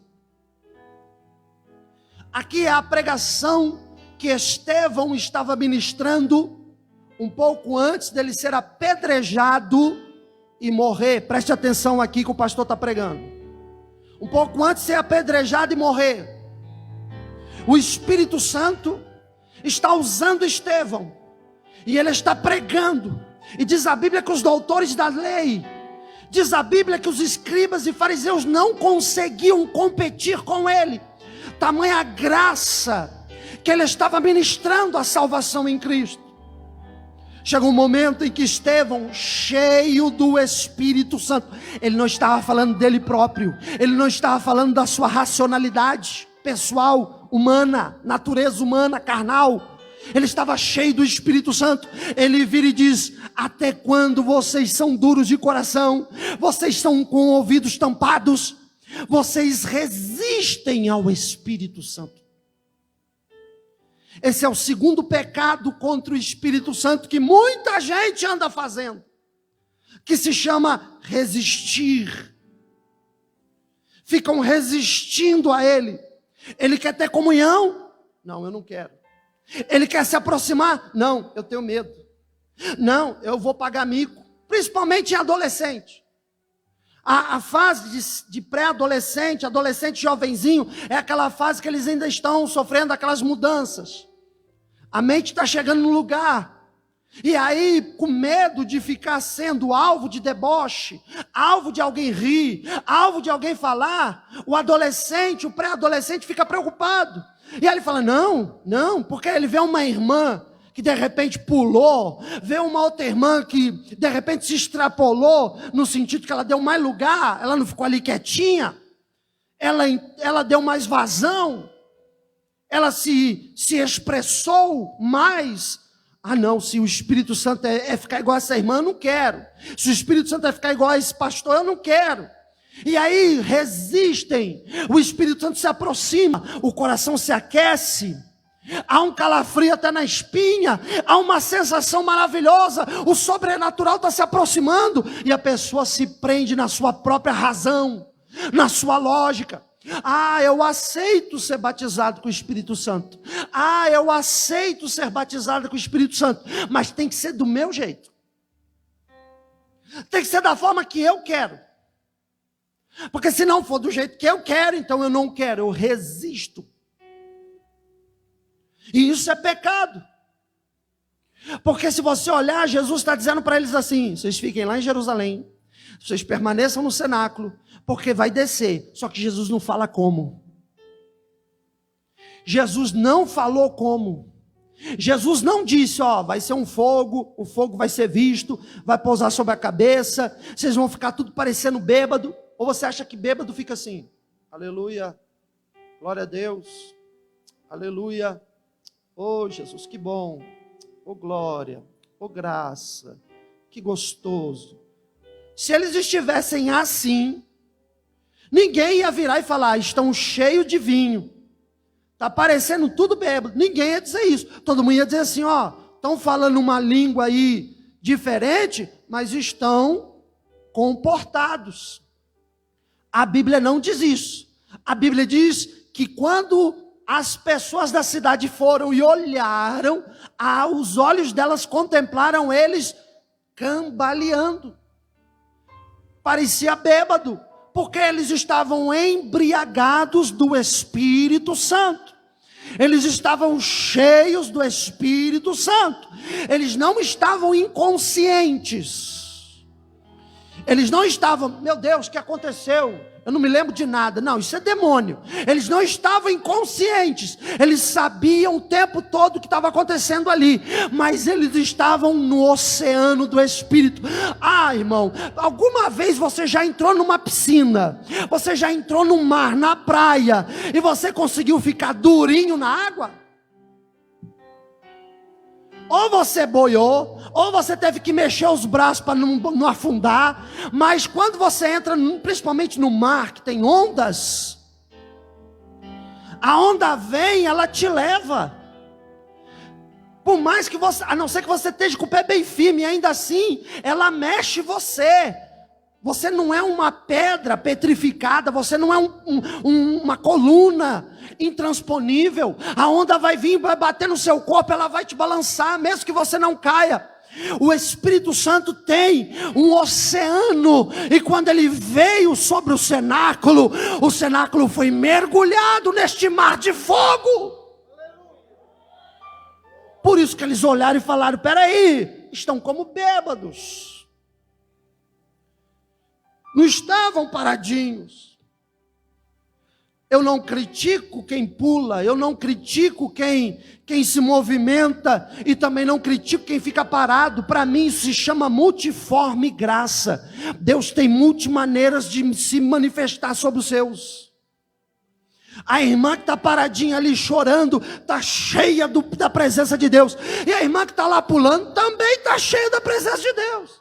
Aqui é a pregação que Estevão estava ministrando um pouco antes dele ser apedrejado e morrer. Preste atenção aqui que o pastor está pregando. Um pouco antes de ser apedrejado e morrer, o Espírito Santo está usando Estevão, e ele está pregando, e diz a Bíblia que os doutores da lei, diz a Bíblia que os escribas e fariseus não conseguiam competir com ele, tamanha graça que ele estava ministrando a salvação em Cristo. Chegou um momento em que Estevão, cheio do Espírito Santo, ele não estava falando dele próprio, ele não estava falando da sua racionalidade pessoal, humana, natureza humana, carnal. Ele estava cheio do Espírito Santo. Ele vira e diz: até quando vocês são duros de coração? Vocês estão com ouvidos tampados? Vocês resistem ao Espírito Santo. Esse é o segundo pecado contra o Espírito Santo que muita gente anda fazendo, que se chama resistir. Ficam resistindo a Ele. Ele quer ter comunhão? Não, eu não quero. Ele quer se aproximar? Não, eu tenho medo. Não, eu vou pagar mico. Principalmente em adolescente. A fase de pré-adolescente, adolescente jovenzinho, é aquela fase que eles ainda estão sofrendo aquelas mudanças. A mente está chegando no lugar. E aí, com medo de ficar sendo alvo de deboche, alvo de alguém rir, alvo de alguém falar, o adolescente, o pré-adolescente fica preocupado. E aí ele fala: não, porque ele vê uma irmã que de repente pulou, vê uma outra irmã que de repente se extrapolou, no sentido que ela deu mais lugar, ela não ficou ali quietinha, ela deu mais vazão, ela se expressou mais. Ah não, se o Espírito Santo é ficar igual a essa irmã, eu não quero. Se o Espírito Santo é ficar igual a esse pastor, eu não quero. E aí resistem, o Espírito Santo se aproxima, o coração se aquece, há um calafrio até na espinha, há uma sensação maravilhosa, o sobrenatural está se aproximando, e a pessoa se prende na sua própria razão, na sua lógica. Ah, eu aceito ser batizado com o Espírito Santo. Ah, eu aceito ser batizado com o Espírito Santo. Mas tem que ser do meu jeito. Tem que ser da forma que eu quero. Porque se não for do jeito que eu quero, então eu não quero, eu resisto. E isso é pecado. Porque se você olhar, Jesus está dizendo para eles assim: vocês fiquem lá em Jerusalém, vocês permaneçam no cenáculo, porque vai descer. Só que Jesus não fala como. Jesus não falou como. Jesus não disse: ó, vai ser um fogo, o fogo vai ser visto, vai pousar sobre a cabeça, vocês vão ficar tudo parecendo bêbado. Ou você acha que bêbado fica assim? Aleluia, glória a Deus, aleluia, oh Jesus, que bom, oh glória, oh graça, que gostoso. Se eles estivessem assim, ninguém ia virar e falar: estão cheios de vinho, está parecendo tudo bêbado. Ninguém ia dizer isso. Todo mundo ia dizer assim: ó, estão falando uma língua aí diferente, mas estão comportados. A Bíblia não diz isso. A Bíblia diz que quando as pessoas da cidade foram e olharam, os olhos delas contemplaram eles cambaleando. Parecia bêbado. Porque eles estavam embriagados do Espírito Santo. Eles estavam cheios do Espírito Santo. Eles não estavam inconscientes. Eles não estavam, meu Deus, o que aconteceu? Eu não me lembro de nada. Não, isso é demônio. Eles não estavam inconscientes. Eles sabiam o tempo todo o que estava acontecendo ali. Mas eles estavam no oceano do Espírito. Ah, irmão, alguma vez você já entrou numa piscina? Você já entrou no mar, na praia, e você conseguiu ficar durinho na água? Ou você boiou, ou você teve que mexer os braços para não afundar. Mas quando você entra, principalmente no mar, que tem ondas, a onda vem, ela te leva. Por mais que você, a não ser que você esteja com o pé bem firme, ainda assim, ela mexe você. Você não é uma pedra petrificada, você não é uma coluna intransponível. A onda vai vir, vai bater no seu corpo, ela vai te balançar, mesmo que você não caia. O Espírito Santo tem um oceano, e quando ele veio sobre o cenáculo foi mergulhado neste mar de fogo. Por isso que eles olharam e falaram: peraí, estão como bêbados. Não estavam paradinhos. Eu não critico quem pula, eu não critico quem se movimenta, e também não critico quem fica parado. Para mim isso se chama multiforme graça. Deus tem multimaneiras de se manifestar sobre os seus. A irmã que está paradinha ali chorando, está cheia da presença de Deus. E a irmã que está lá pulando também está cheia da presença de Deus.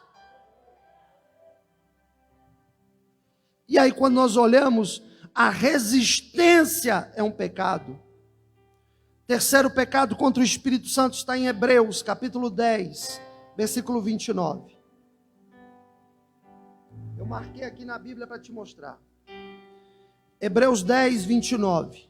E aí quando nós olhamos, a resistência é um pecado. Terceiro pecado contra o Espírito Santo está em Hebreus, capítulo 10, versículo 29. Eu marquei aqui na Bíblia para te mostrar. Hebreus 10, 29.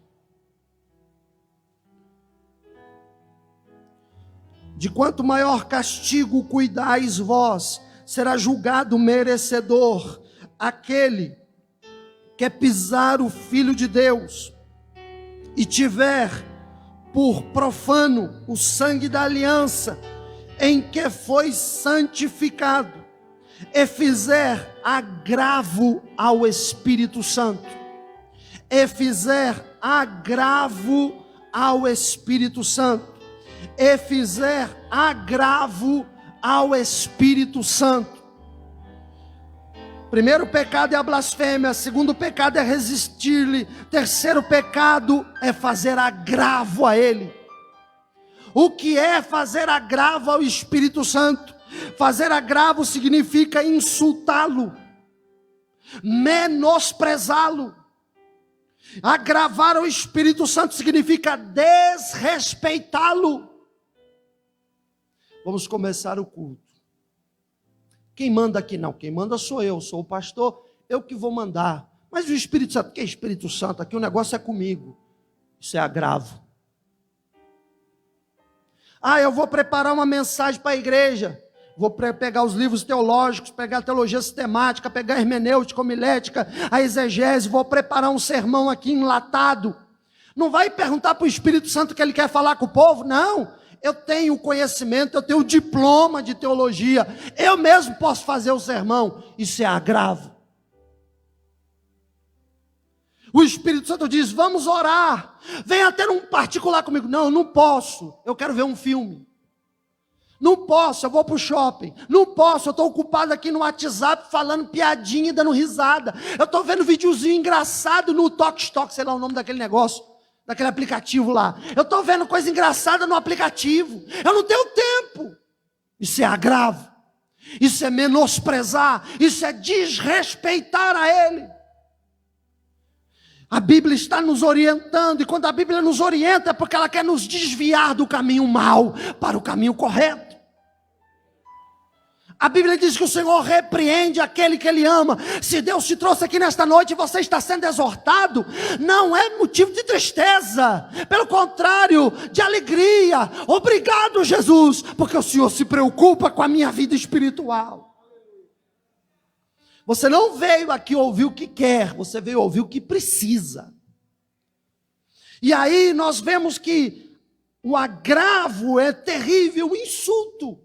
De quanto maior castigo cuidais vós, será julgado merecedor aquele que pisar o Filho de Deus, e tiver por profano o sangue da aliança, em que foi santificado, e fizer agravo ao Espírito Santo. E fizer agravo ao Espírito Santo. E fizer agravo ao Espírito Santo. Primeiro pecado é a blasfêmia, segundo pecado é resistir-lhe, terceiro pecado é fazer agravo a ele. O que é fazer agravo ao Espírito Santo? Fazer agravo significa insultá-lo, menosprezá-lo. Agravar ao Espírito Santo significa desrespeitá-lo. Vamos começar o culto. Quem manda aqui? Não, quem manda sou eu, sou o pastor, eu que vou mandar. Mas o Espírito Santo, que é Espírito Santo? Aqui o negócio é comigo. Isso é agravo. Ah, eu vou preparar uma mensagem para a igreja. Vou pegar os livros teológicos, pegar a teologia sistemática, pegar a hermenêutica, homilética, a exegese, vou preparar um sermão aqui enlatado. Não vai perguntar para o Espírito Santo que ele quer falar com o povo? Não. Eu tenho conhecimento, eu tenho diploma de teologia, eu mesmo posso fazer o sermão. Isso é agravo. O Espírito Santo diz: vamos orar, venha ter um particular comigo. Não, não posso, eu quero ver um filme. Não posso, eu vou para o shopping. Não posso, eu estou ocupado aqui no WhatsApp falando piadinha e dando risada. Eu estou vendo videozinho engraçado no TokTok, sei lá o nome daquele negócio, daquele aplicativo lá. Eu estou vendo coisa engraçada no aplicativo. Eu não tenho tempo. Isso é agravo. Isso é menosprezar. Isso é desrespeitar a Ele. A Bíblia está nos orientando. E quando a Bíblia nos orienta é porque ela quer nos desviar do caminho mau para o caminho correto. A Bíblia diz que o Senhor repreende aquele que Ele ama. Se Deus te trouxe aqui nesta noite e você está sendo exortado, não é motivo de tristeza. Pelo contrário, de alegria. Obrigado, Jesus, porque o Senhor se preocupa com a minha vida espiritual. Você não veio aqui ouvir o que quer, você veio ouvir o que precisa. E aí nós vemos que o agravo é terrível, o insulto.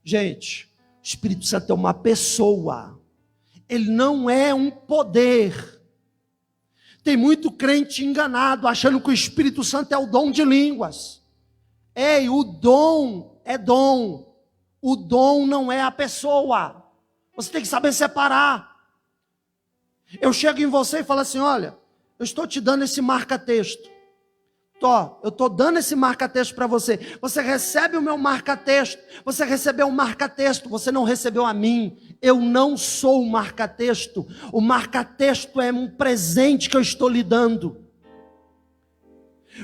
Gente, o Espírito Santo é uma pessoa, ele não é um poder. Tem muito crente enganado, achando que o Espírito Santo é o dom de línguas. Ei, o dom é dom, o dom não é a pessoa. Você tem que saber separar. Eu chego em você e falo assim: olha, eu estou te dando esse marca-texto. Eu estou dando esse marca-texto para você. Você recebe o meu marca-texto. Você recebeu o marca-texto. Você não recebeu a mim. Eu não sou o marca-texto. O marca-texto é um presente que eu estou lhe dando.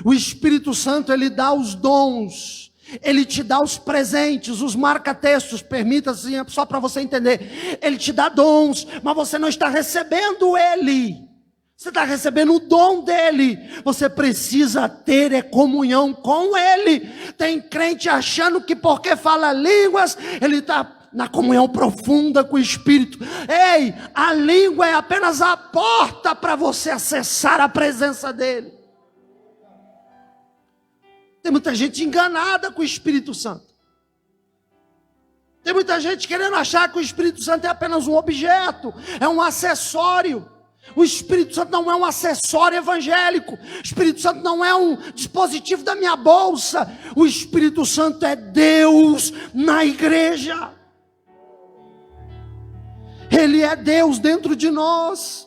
O Espírito Santo, ele dá os dons. Ele te dá os presentes, os marca-textos. Permita assim, só para você entender. Ele te dá dons, mas você não está recebendo ele. Você está recebendo o dom dele. Você precisa ter comunhão com ele. Tem crente achando que porque fala línguas, ele está na comunhão profunda com o Espírito. Ei, a língua é apenas a porta para você acessar a presença dele. Tem muita gente enganada com o Espírito Santo. Tem muita gente querendo achar que o Espírito Santo é apenas um objeto, é um acessório. O Espírito Santo não é um acessório evangélico. O Espírito Santo não é um dispositivo da minha bolsa. O Espírito Santo é Deus na igreja. Ele é Deus dentro de nós.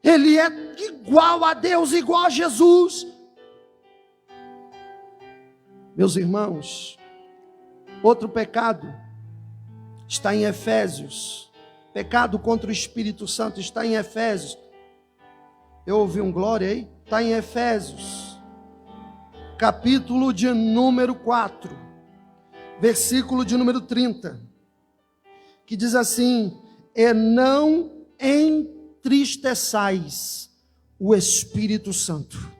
Ele é igual a Deus, igual a Jesus. Meus irmãos, outro pecado está em Efésios. Pecado contra o Espírito Santo está em Efésios. Eu ouvi um glória aí? Está em Efésios, capítulo de número 4, versículo de número 30, que diz assim: e não entristeçais o Espírito Santo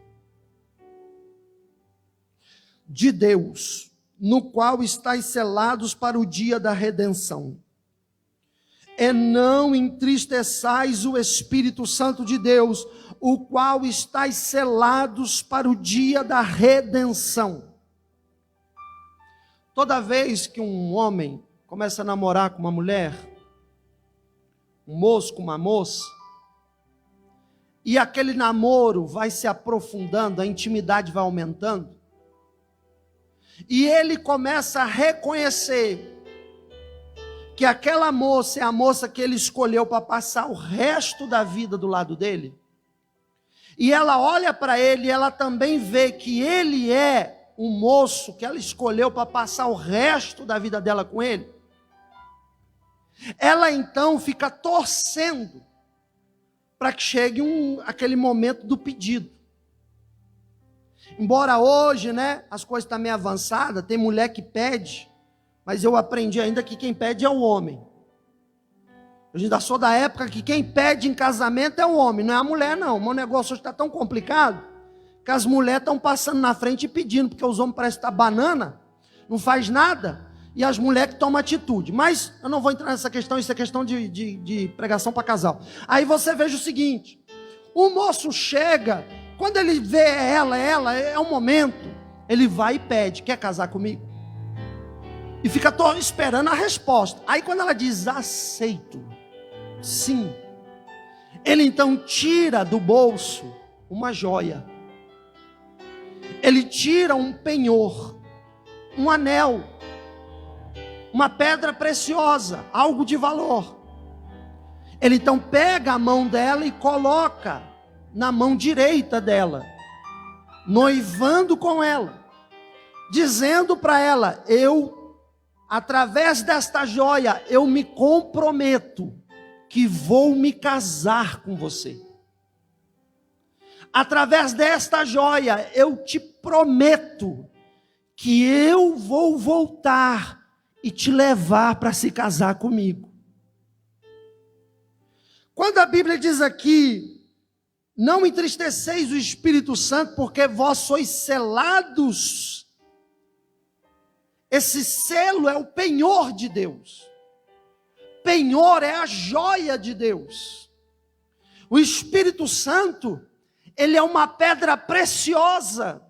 de Deus, no qual estáis selados para o dia da redenção. E não entristeçais o Espírito Santo de Deus, o qual estáis selados para o dia da redenção. Toda vez que um homem começa a namorar com uma mulher, um moço com uma moça, e aquele namoro vai se aprofundando, a intimidade vai aumentando, e ele começa a reconhecer que aquela moça é a moça que ele escolheu para passar o resto da vida do lado dele, e ela olha para ele e ela também vê que ele é um moço que ela escolheu para passar o resto da vida dela com ele, ela então fica torcendo para que chegue aquele momento do pedido. Embora hoje, as coisas estão meio avançadas, tem mulher que pede, mas eu aprendi ainda que quem pede é o homem. Eu ainda sou da época que quem pede em casamento é o homem, não é a mulher não. O meu negócio hoje está tão complicado, que as mulheres estão passando na frente e pedindo, porque os homens parecem estar banana, não faz nada, e as mulheres que tomam atitude. Mas eu não vou entrar nessa questão, isso é questão de pregação para casal. Aí você veja o seguinte, o moço chega, quando ele vê ela é um momento, ele vai e pede: quer casar comigo? E fica esperando a resposta. Aí quando ela diz aceito, sim, ele então tira do bolso uma joia, ele tira um penhor, um anel, uma pedra preciosa, algo de valor. Ele então pega a mão dela e coloca na mão direita dela, noivando com ela, dizendo para ela: através desta joia, eu me comprometo que vou me casar com você. Através desta joia, eu te prometo que eu vou voltar e te levar para se casar comigo. Quando a Bíblia diz aqui: não entristeceis o Espírito Santo, porque vós sois selados. Esse selo é o penhor de Deus. penhor, é a joia de Deus. O Espírito Santo, ele é uma pedra preciosa,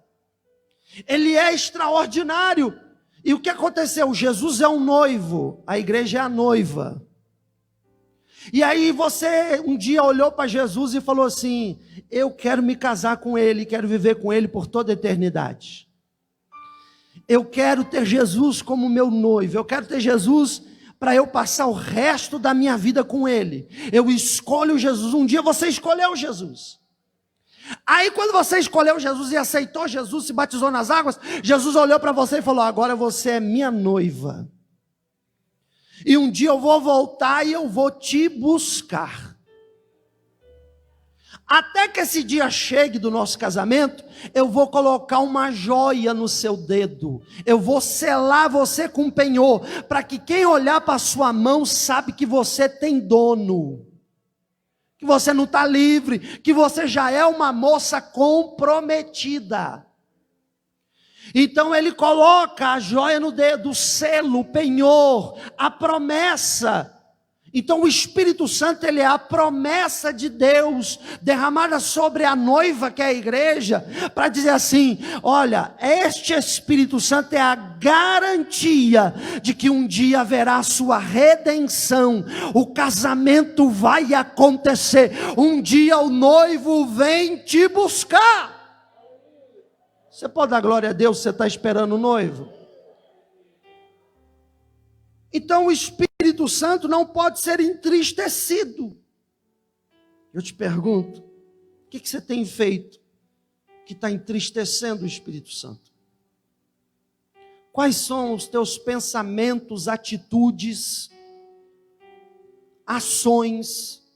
ele é extraordinário. E o que aconteceu? Jesus é um noivo, a igreja é a noiva. E aí você um dia olhou para Jesus e falou assim: eu quero me casar com ele, quero viver com ele por toda a eternidade. Eu quero ter Jesus como meu noivo, eu quero ter Jesus para eu passar o resto da minha vida com ele. Eu escolho Jesus. Um dia você escolheu Jesus. Aí quando você escolheu Jesus e aceitou Jesus, se batizou nas águas, Jesus olhou para você e falou: agora você é minha noiva. E um dia eu vou voltar e eu vou te buscar. Até que esse dia chegue do nosso casamento, eu vou colocar uma joia no seu dedo. Eu vou selar você com penhor, para que quem olhar para a sua mão sabe que você tem dono. Que você não está livre, que você já é uma moça comprometida. Então ele coloca a joia no dedo, o selo, o penhor, a promessa. Então o Espírito Santo, ele é a promessa de Deus, derramada sobre a noiva, que é a igreja, para dizer assim: olha, este Espírito Santo é a garantia de que um dia haverá a sua redenção, o casamento vai acontecer, um dia o noivo vem te buscar. Você pode dar glória a Deus, você está esperando o noivo? Então o Espírito Santo não pode ser entristecido. Eu te pergunto, o que você tem feito que está entristecendo o Espírito Santo? Quais são os teus pensamentos, atitudes, ações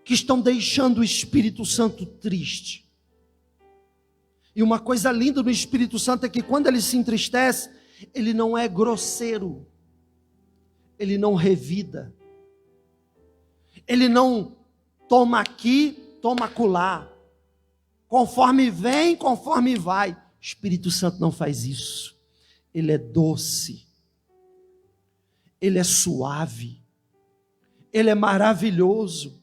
que estão deixando o Espírito Santo triste? E uma coisa linda no Espírito Santo é que quando ele se entristece, ele não é grosseiro, ele não revida, ele não toma aqui, toma acolá, conforme vem, conforme vai. O Espírito Santo não faz isso. Ele é doce, ele é suave, ele é maravilhoso.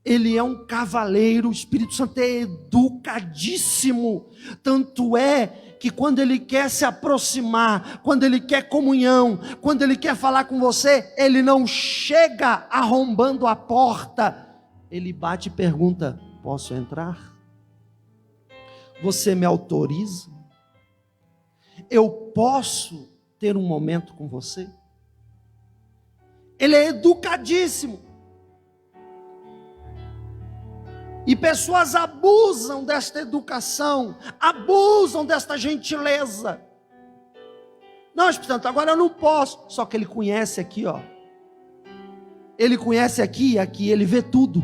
Ele é um cavaleiro. O Espírito Santo é educadíssimo. Tanto é que quando ele quer se aproximar, quando ele quer comunhão, quando ele quer falar com você, ele não chega arrombando a porta. Ele bate e pergunta: posso entrar? Você me autoriza? Eu posso ter um momento com você? Ele é educadíssimo. E pessoas abusam desta educação, abusam desta gentileza. Não, Espírito Santo, agora eu não posso. Só que ele conhece aqui, ó. Ele conhece aqui e aqui, ele vê tudo.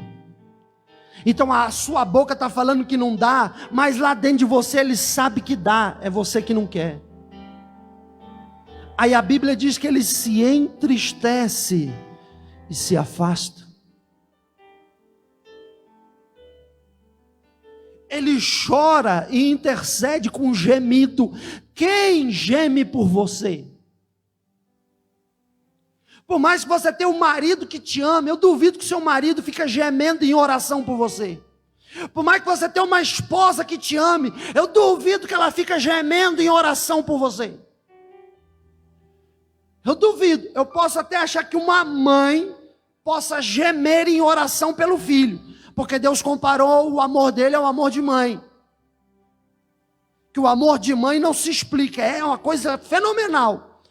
Então a sua boca está falando que não dá, mas lá dentro de você ele sabe que dá, é você que não quer. Aí a Bíblia diz que ele se entristece e se afasta. Ele chora e intercede com gemido. Quem geme por você? Por mais que você tenha um marido que te ama, eu duvido que seu marido fica gemendo em oração por você. Por mais que você tenha uma esposa que te ame, eu duvido que ela fica gemendo em oração por você. Eu duvido. Eu posso até achar que uma mãe possa gemer em oração pelo filho, porque Deus comparou o amor dele ao amor de mãe. Que o amor de mãe não se explica, é uma coisa fenomenal.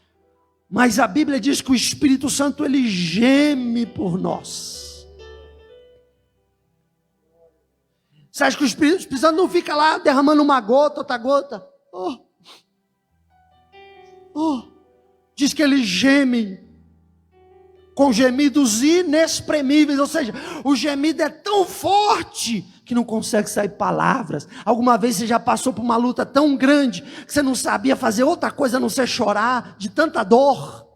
Mas a Bíblia diz que o Espírito Santo, ele geme por nós. Você acha que o Espírito Santo não fica lá derramando uma gota, outra gota? Diz que ele geme com gemidos inexprimíveis, ou seja, o gemido é tão forte que não consegue sair palavras. Alguma vez você já passou por uma luta tão grande que você não sabia fazer outra coisa a não ser chorar de tanta dor?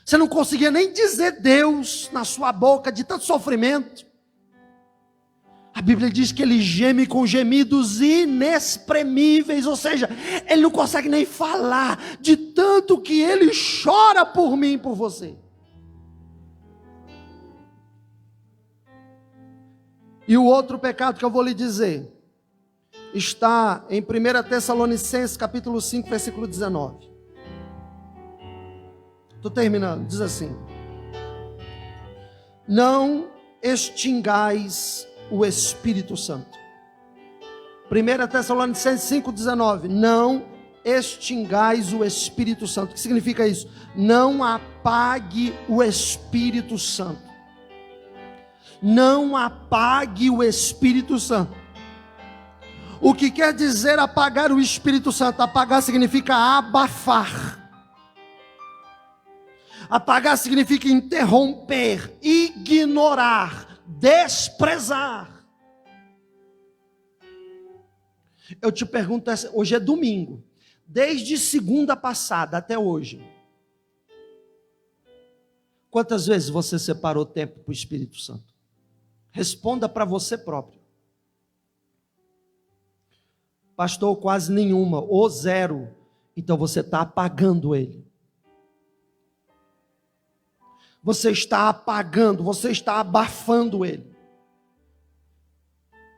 Você não conseguia nem dizer Deus na sua boca de tanto sofrimento. A Bíblia diz que ele geme com gemidos inexprimíveis, ou seja, ele não consegue nem falar de tanto que ele chora por mim e por você. E o outro pecado que eu vou lhe dizer está em 1 Tessalonicenses capítulo 5, versículo 19. Estou terminando, diz assim: não extingais o Espírito Santo. 1 Tessalonicenses 5,19. Não extingais o Espírito Santo. O que significa isso? Não apague o Espírito Santo. Não apague o Espírito Santo. O que quer dizer apagar o Espírito Santo? Apagar significa abafar. Apagar significa interromper, ignorar, desprezar. Eu te pergunto, hoje é domingo, desde segunda passada até hoje, quantas vezes você separou tempo para o Espírito Santo? Responda para você próprio. Pastor, quase nenhuma, ou zero. Então você está apagando ele. Você está apagando, você está abafando ele.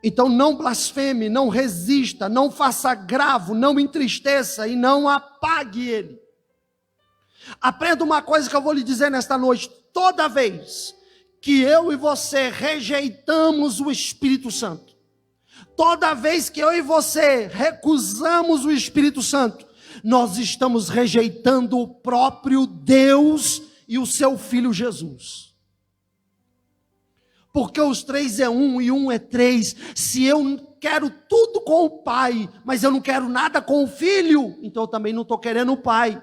Então não blasfeme, não resista, não faça agravo, não entristeça e não apague ele. Aprenda uma coisa que eu vou lhe dizer nesta noite: toda vez que eu e você rejeitamos o Espírito Santo, toda vez que eu e você recusamos o Espírito Santo, nós estamos rejeitando o próprio Deus e o seu Filho Jesus. Porque os três é um e um é três. Se eu quero tudo com o Pai, mas eu não quero nada com o Filho, então eu também não estou querendo o Pai.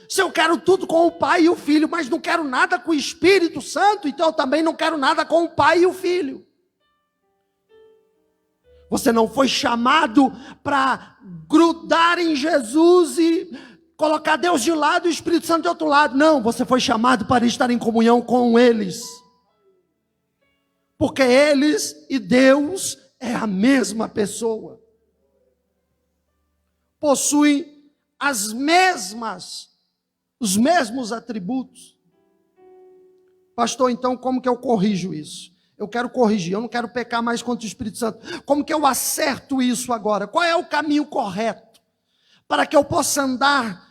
Se eu quero tudo com o Pai e o Filho, mas não quero nada com o Espírito Santo, então eu também não quero nada com o Pai e o Filho. Você não foi chamado para grudar em Jesus e colocar Deus de lado e o Espírito Santo de outro lado. Não, você foi chamado para estar em comunhão com eles. Porque eles e Deus é a mesma pessoa. Possuem os mesmos atributos. Pastor, então como que eu corrijo isso? Eu quero corrigir, eu não quero pecar mais contra o Espírito Santo. Como que eu acerto isso agora? Qual é o caminho correto para que eu possa andar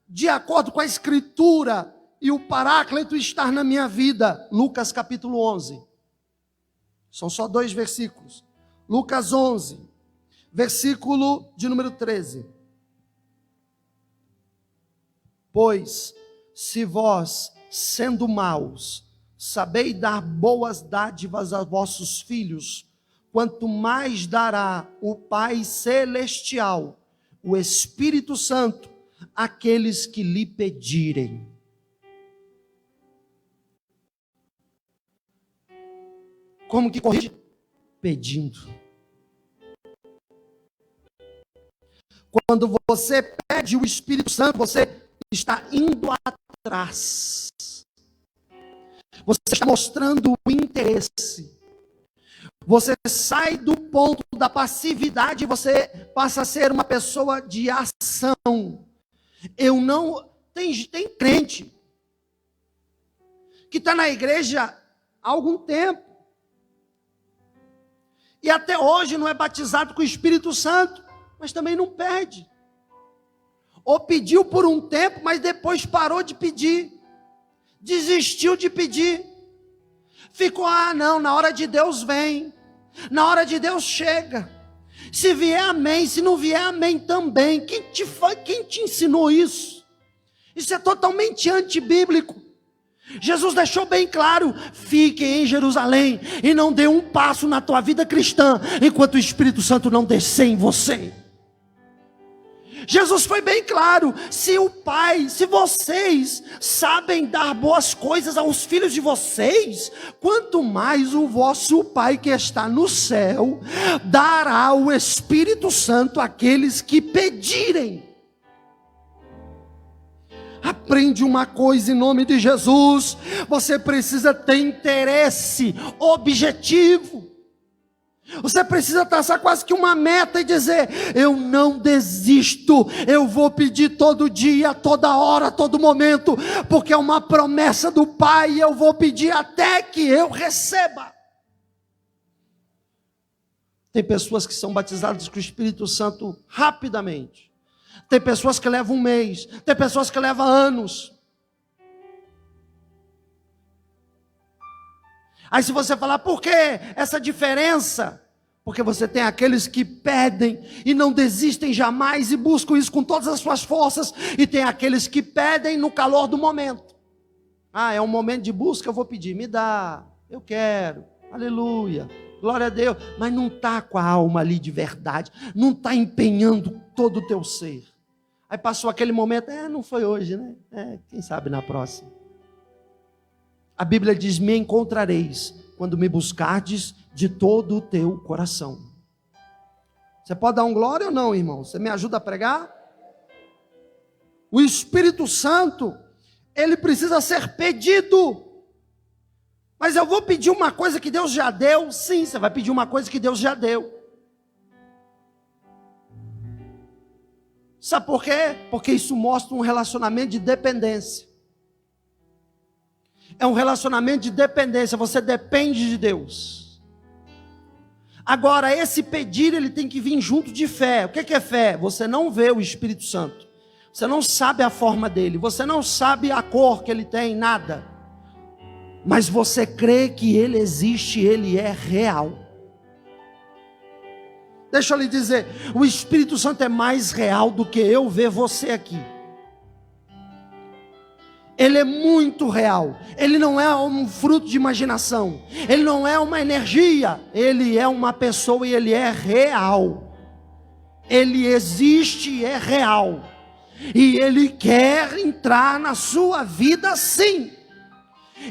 de acordo com a Escritura e o Paráclito estar na minha vida? Lucas capítulo 11. São só 2 versículos. Lucas 11, versículo de número 13. Pois, se vós, sendo maus, sabeis dar boas dádivas a vossos filhos, quanto mais dará o Pai Celestial, o Espírito Santo, àqueles que lhe pedirem. Como que corrige? Pedindo. Quando você pede o Espírito Santo, você está indo atrás. Você está mostrando o interesse. Você sai do ponto da passividade e você passa a ser uma pessoa de ação. Tem crente que está na igreja há algum tempo. E até hoje não é batizado com o Espírito Santo, mas também não pede. Ou pediu por um tempo, mas depois parou de pedir. Desistiu de pedir. Ficou, não, na hora de Deus vem. Na hora de Deus chega. Se vier, amém. Se não vier, amém também. Quem te ensinou isso? Isso é totalmente antibíblico. Jesus deixou bem claro: fique em Jerusalém e não dê um passo na tua vida cristã enquanto o Espírito Santo não descer em você. Jesus foi bem claro: se vocês sabem dar boas coisas aos filhos de vocês, quanto mais o vosso Pai que está no céu dará o Espírito Santo àqueles que pedirem. Aprende uma coisa em nome de Jesus: você precisa ter interesse, objetivo. Você precisa traçar quase que uma meta e dizer: eu não desisto, eu vou pedir todo dia, toda hora, todo momento, porque é uma promessa do Pai, e eu vou pedir até que eu receba. Tem pessoas que são batizadas com o Espírito Santo rapidamente. Tem pessoas que levam um mês. Tem pessoas que levam anos. Aí se você falar, por que essa diferença? Porque você tem aqueles que pedem e não desistem jamais e buscam isso com todas as suas forças. E tem aqueles que pedem no calor do momento. Ah, é um momento de busca, eu vou pedir, me dá, eu quero, aleluia, glória a Deus. Mas não está com a alma ali de verdade, não está empenhando todo o teu ser. Aí passou aquele momento, não foi hoje, né? Quem sabe na próxima. A Bíblia diz, me encontrareis quando me buscardes de todo o teu coração. Você pode dar um glória ou não, irmão? Você me ajuda a pregar? O Espírito Santo, ele precisa ser pedido. Mas eu vou pedir uma coisa que Deus já deu? Sim, você vai pedir uma coisa que Deus já deu. Sabe por quê? Porque isso mostra um relacionamento de dependência. É um relacionamento de dependência, você depende de Deus. Agora, esse pedir, ele tem que vir junto de fé. O que é fé? Você não vê o Espírito Santo. Você não sabe a forma dele. Você não sabe a cor que ele tem, nada. Mas você crê que ele existe, ele é real. Deixa eu lhe dizer, o Espírito Santo é mais real do que eu ver você aqui. Ele é muito real. Ele não é um fruto de imaginação. Ele não é uma energia. Ele é uma pessoa e ele é real. Ele existe e é real. E ele quer entrar na sua vida sim.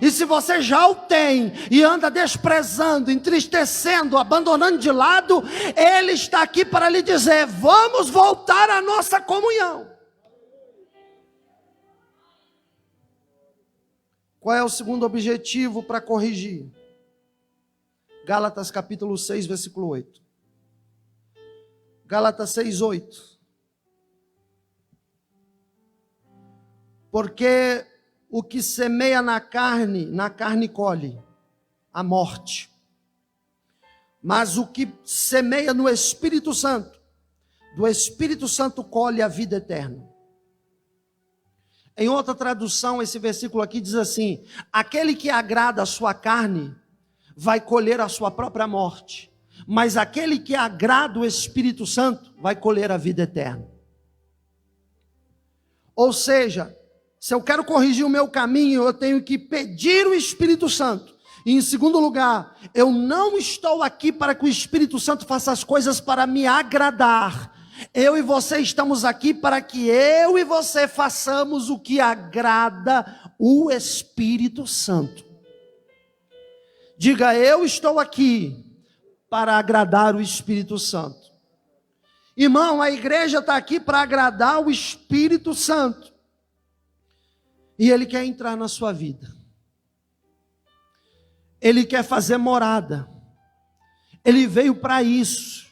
E se você já o tem e anda desprezando, entristecendo, abandonando de lado, ele está aqui para lhe dizer, vamos voltar à nossa comunhão. Qual é o segundo objetivo para corrigir? Gálatas capítulo 6, versículo 8. Gálatas 6, 8. Porque o que semeia na carne colhe a morte. Mas o que semeia no Espírito Santo, do Espírito Santo colhe a vida eterna. Em outra tradução, esse versículo aqui diz assim, aquele que agrada a sua carne, vai colher a sua própria morte. Mas aquele que agrada o Espírito Santo, vai colher a vida eterna. Ou seja, se eu quero corrigir o meu caminho, eu tenho que pedir o Espírito Santo. E em segundo lugar, eu não estou aqui para que o Espírito Santo faça as coisas para me agradar. Eu e você estamos aqui para que eu e você façamos o que agrada o Espírito Santo. Diga, eu estou aqui para agradar o Espírito Santo. Irmão, a igreja está aqui para agradar o Espírito Santo. E ele quer entrar na sua vida. Ele quer fazer morada. Ele veio para isso.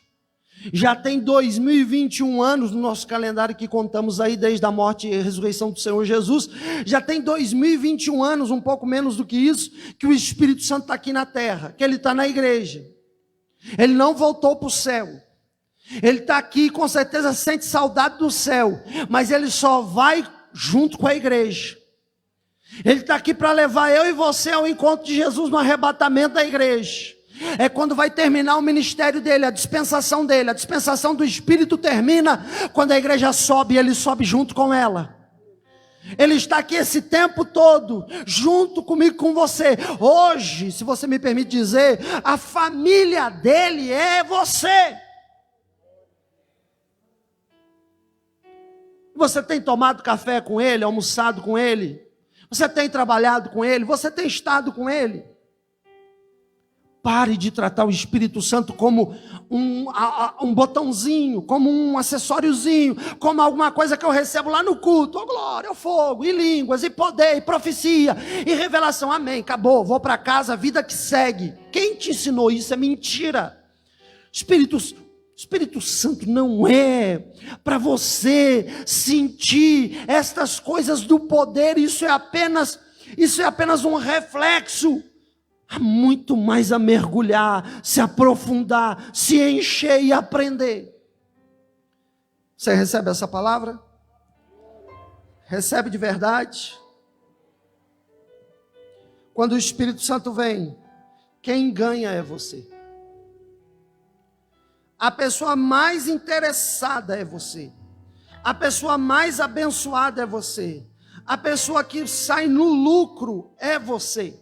Já tem 2021 anos no nosso calendário que contamos aí desde a morte e a ressurreição do Senhor Jesus. Já tem 2021 anos, um pouco menos do que isso, que o Espírito Santo está aqui na terra, que ele está na igreja. Ele não voltou para o céu. Ele está aqui, com certeza sente saudade do céu, mas ele só vai junto com a igreja. Ele está aqui para levar eu e você ao encontro de Jesus no arrebatamento da igreja. É quando vai terminar o ministério dele, a dispensação dele. A dispensação do Espírito termina quando a igreja sobe, e ele sobe junto com ela. Ele está aqui esse tempo todo, junto comigo, com você. Hoje, se você me permite dizer, a família dele é você. Você tem tomado café com ele, almoçado com ele? Você tem trabalhado com ele? Você tem estado com ele? Pare de tratar o Espírito Santo como um botãozinho, como um acessóriozinho, como alguma coisa que eu recebo lá no culto. Oh, glória, oh, fogo, e línguas, e poder, e profecia, e revelação. Amém, acabou, vou para casa, vida que segue. Quem te ensinou isso? É mentira. Espírito Santo não é para você sentir estas coisas do poder. Isso é apenas um reflexo Há muito mais a mergulhar, se aprofundar, se encher e aprender. Você recebe essa palavra? Recebe de verdade? Quando o Espírito Santo vem, quem ganha é você. A pessoa mais interessada é você. A pessoa mais abençoada é você. A pessoa que sai no lucro é você.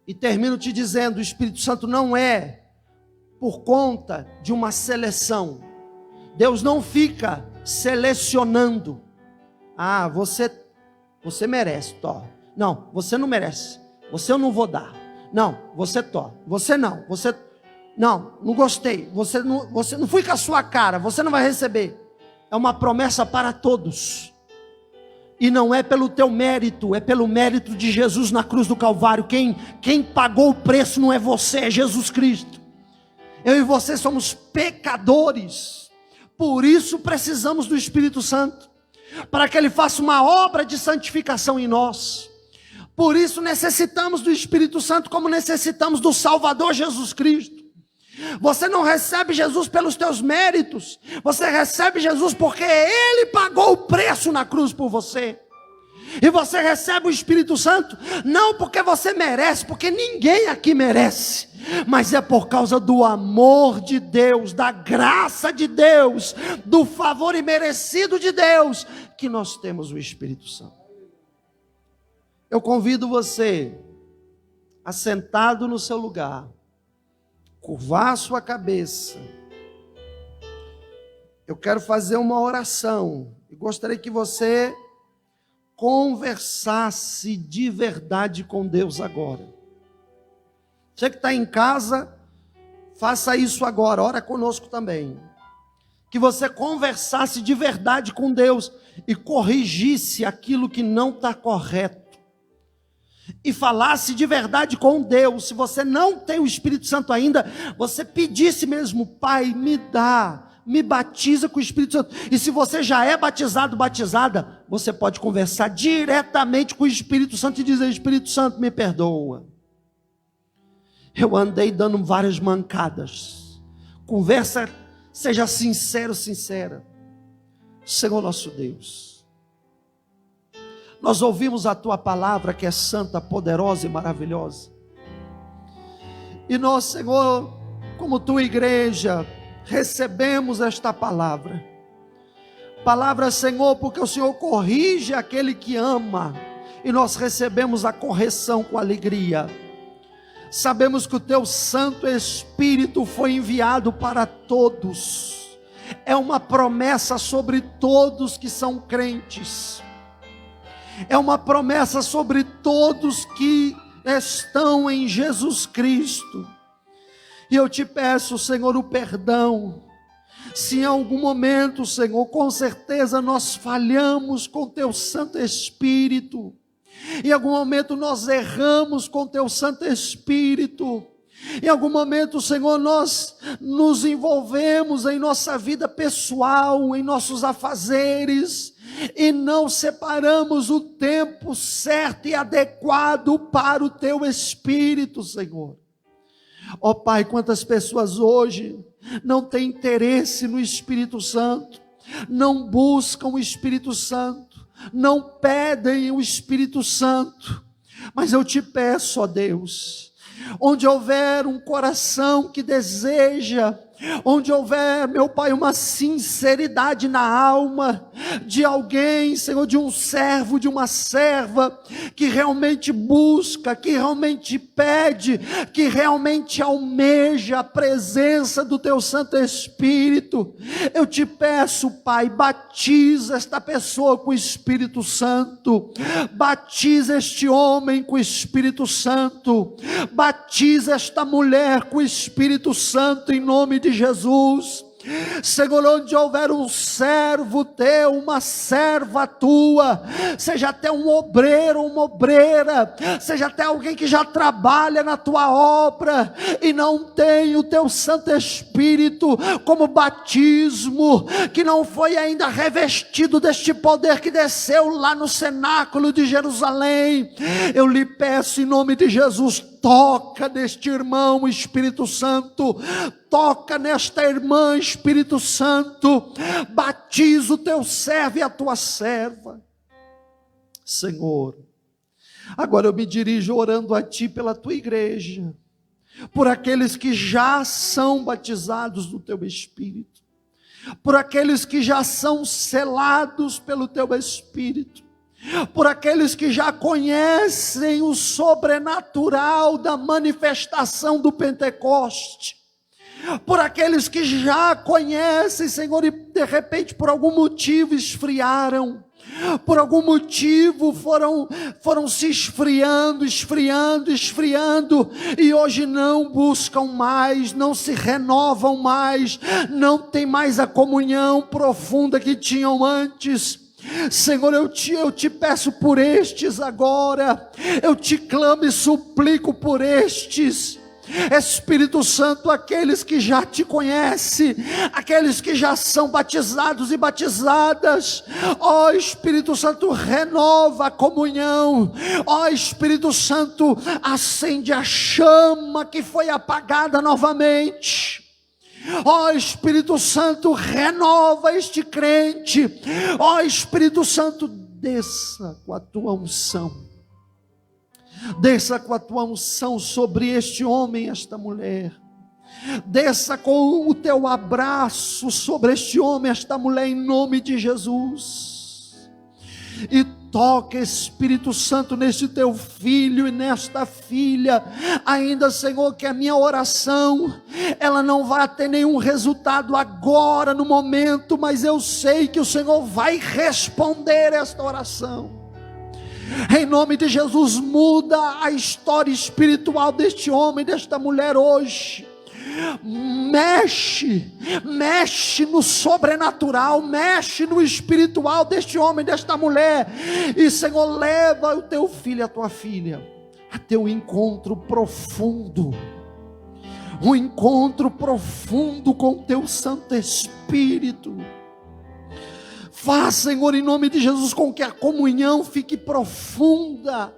E termino te dizendo, o Espírito Santo não é por conta de uma seleção. Deus não fica selecionando. Ah, você merece, Tó. Não, você não merece. Você eu não vou dar. Não, você Tó. Você não. Não gostei. Você não fui com a sua cara. Você não vai receber. É uma promessa para todos. E não é pelo teu mérito, é pelo mérito de Jesus na cruz do Calvário. Quem pagou o preço não é você, é Jesus Cristo. Eu e você somos pecadores. Por isso precisamos do Espírito Santo, para que Ele faça uma obra de santificação em nós. Por isso necessitamos do Espírito Santo, como necessitamos do Salvador Jesus Cristo. Você não recebe Jesus pelos teus méritos, você recebe Jesus porque Ele pagou o preço na cruz por você. E você recebe o Espírito Santo não porque você merece, porque ninguém aqui merece, mas é por causa do amor de Deus, da graça de Deus, do favor imerecido de Deus, que nós temos o Espírito Santo. Eu convido você, assentado no seu lugar, curvar a sua cabeça. Eu quero fazer uma oração e gostaria que você conversasse de verdade com Deus agora. Você que está em casa, faça isso agora, ora conosco também. Que você conversasse de verdade com Deus e corrigisse aquilo que não está correto. E falasse de verdade com Deus. Se você não tem o Espírito Santo ainda, você pedisse mesmo: Pai, me batiza com o Espírito Santo. E se você já é batizado, batizada, você pode conversar diretamente com o Espírito Santo e dizer: Espírito Santo, me perdoa. Eu andei dando várias mancadas. Conversa, seja sincero, sincera. Senhor nosso Deus, nós ouvimos a Tua palavra, que é santa, poderosa e maravilhosa. E nós, Senhor, como Tua igreja, recebemos esta palavra. Palavra, Senhor, porque o Senhor corrige aquele que ama. E nós recebemos a correção com alegria. Sabemos que o Teu Santo Espírito foi enviado para todos. É uma promessa sobre todos que são crentes. É uma promessa sobre todos que estão em Jesus Cristo. E eu te peço, Senhor, o perdão. Se em algum momento, Senhor, com certeza nós falhamos com Teu Santo Espírito. Em algum momento nós erramos com Teu Santo Espírito. Em algum momento, Senhor, nós nos envolvemos em nossa vida pessoal, em nossos afazeres, e não separamos o tempo certo e adequado para o Teu Espírito, Senhor. Ó Pai, quantas pessoas hoje não têm interesse no Espírito Santo, não buscam o Espírito Santo, não pedem o Espírito Santo. Mas eu te peço, ó Deus, onde houver um coração que deseja, onde houver, meu Pai, uma sinceridade na alma de alguém, Senhor, de um servo, de uma serva, que realmente busca, que realmente pede, que realmente almeja a presença do Teu Santo Espírito, eu te peço, Pai, batiza esta pessoa com o Espírito Santo, batiza este homem com o Espírito Santo, batiza esta mulher com o Espírito Santo, em nome de Jesus. Senhor, onde houver um servo teu, uma serva tua, seja até um obreiro, uma obreira, seja até alguém que já trabalha na tua obra e não tem o teu Santo Espírito como batismo, que não foi ainda revestido deste poder que desceu lá no cenáculo de Jerusalém, eu lhe peço em nome de Jesus, toca neste irmão, Espírito Santo, toca nesta irmã, Espírito Santo, batiza o teu servo e a tua serva, Senhor. Agora eu me dirijo orando a ti pela tua igreja, por aqueles que já são batizados no teu Espírito, por aqueles que já são selados pelo teu Espírito, por aqueles que já conhecem o sobrenatural da manifestação do Pentecoste, por aqueles que já conhecem, Senhor, e de repente por algum motivo esfriaram, por algum motivo foram se esfriando, e hoje não buscam mais, não se renovam mais, não tem mais a comunhão profunda que tinham antes. Senhor, eu te peço por estes agora, eu te clamo e suplico por estes, Espírito Santo, aqueles que já te conhecem, aqueles que já são batizados e batizadas, ó Espírito Santo, renova a comunhão, ó Espírito Santo, acende a chama que foi apagada novamente. Ó Espírito Santo, renova este crente. Ó Espírito Santo, desça com a tua unção. Desça com a tua unção sobre este homem, esta mulher. Desça com o teu abraço sobre este homem, esta mulher, em nome de Jesus. E toca, Espírito Santo, neste teu filho e nesta filha. Ainda, Senhor, que a minha oração, ela não vai ter nenhum resultado agora, no momento, mas eu sei que o Senhor vai responder esta oração. Em nome de Jesus, muda a história espiritual deste homem, desta mulher hoje. Mexe no sobrenatural, mexe no espiritual deste homem, desta mulher, e Senhor, leva o teu filho e a tua filha a ter um encontro profundo, um encontro profundo com o teu Santo Espírito. Faz, Senhor, em nome de Jesus, com que a comunhão fique profunda,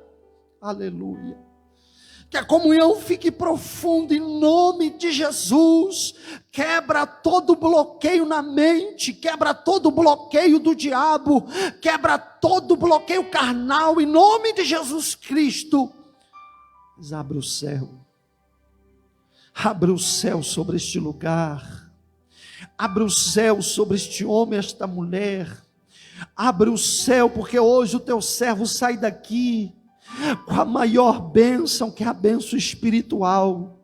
aleluia. Que a comunhão fique profunda em nome de Jesus. Quebra todo bloqueio na mente, quebra todo bloqueio do diabo, quebra todo bloqueio carnal em nome de Jesus Cristo. Mas abre o céu sobre este lugar, abre o céu sobre este homem, esta mulher, abre o céu, porque hoje o teu servo sai daqui com a maior bênção, que é a bênção espiritual.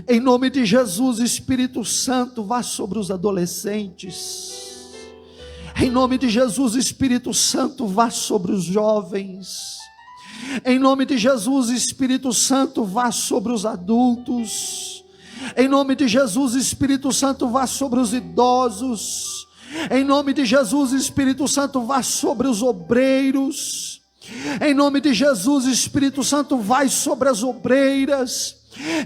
Em nome de Jesus, Espírito Santo, vá sobre os adolescentes. Em nome de Jesus, Espírito Santo, vá sobre os jovens. Em nome de Jesus, Espírito Santo, vá sobre os adultos. Em nome de Jesus, Espírito Santo, vá sobre os idosos. Em nome de Jesus, Espírito Santo, vá sobre os obreiros. Em nome de Jesus, Espírito Santo, vai sobre as obreiras.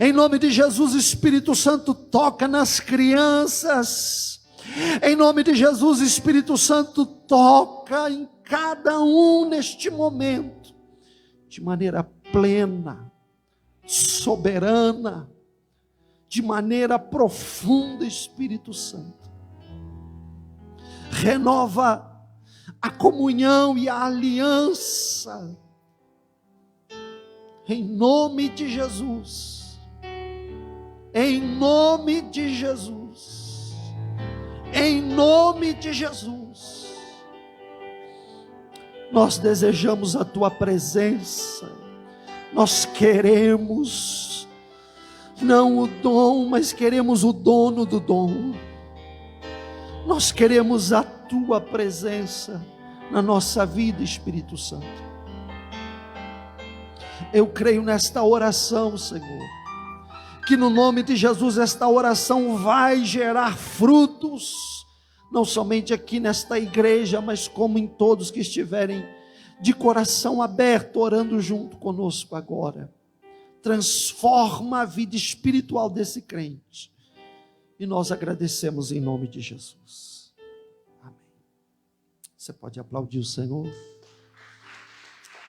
Em nome de Jesus, Espírito Santo, toca nas crianças. Em nome de Jesus, Espírito Santo, toca em cada um neste momento, de maneira plena, soberana, de maneira profunda. Espírito Santo, renova a comunhão e a aliança, em nome de Jesus, em nome de Jesus, em nome de Jesus. Nós desejamos a tua presença, nós queremos, não o dom, mas queremos o dono do dom. Nós queremos a tua presença na nossa vida, Espírito Santo. Eu creio nesta oração, Senhor, que no nome de Jesus esta oração vai gerar frutos, não somente aqui nesta igreja, mas como em todos que estiverem de coração aberto, orando junto conosco agora. Transforma a vida espiritual desse crente. E nós agradecemos em nome de Jesus. Amém. Você pode aplaudir o Senhor?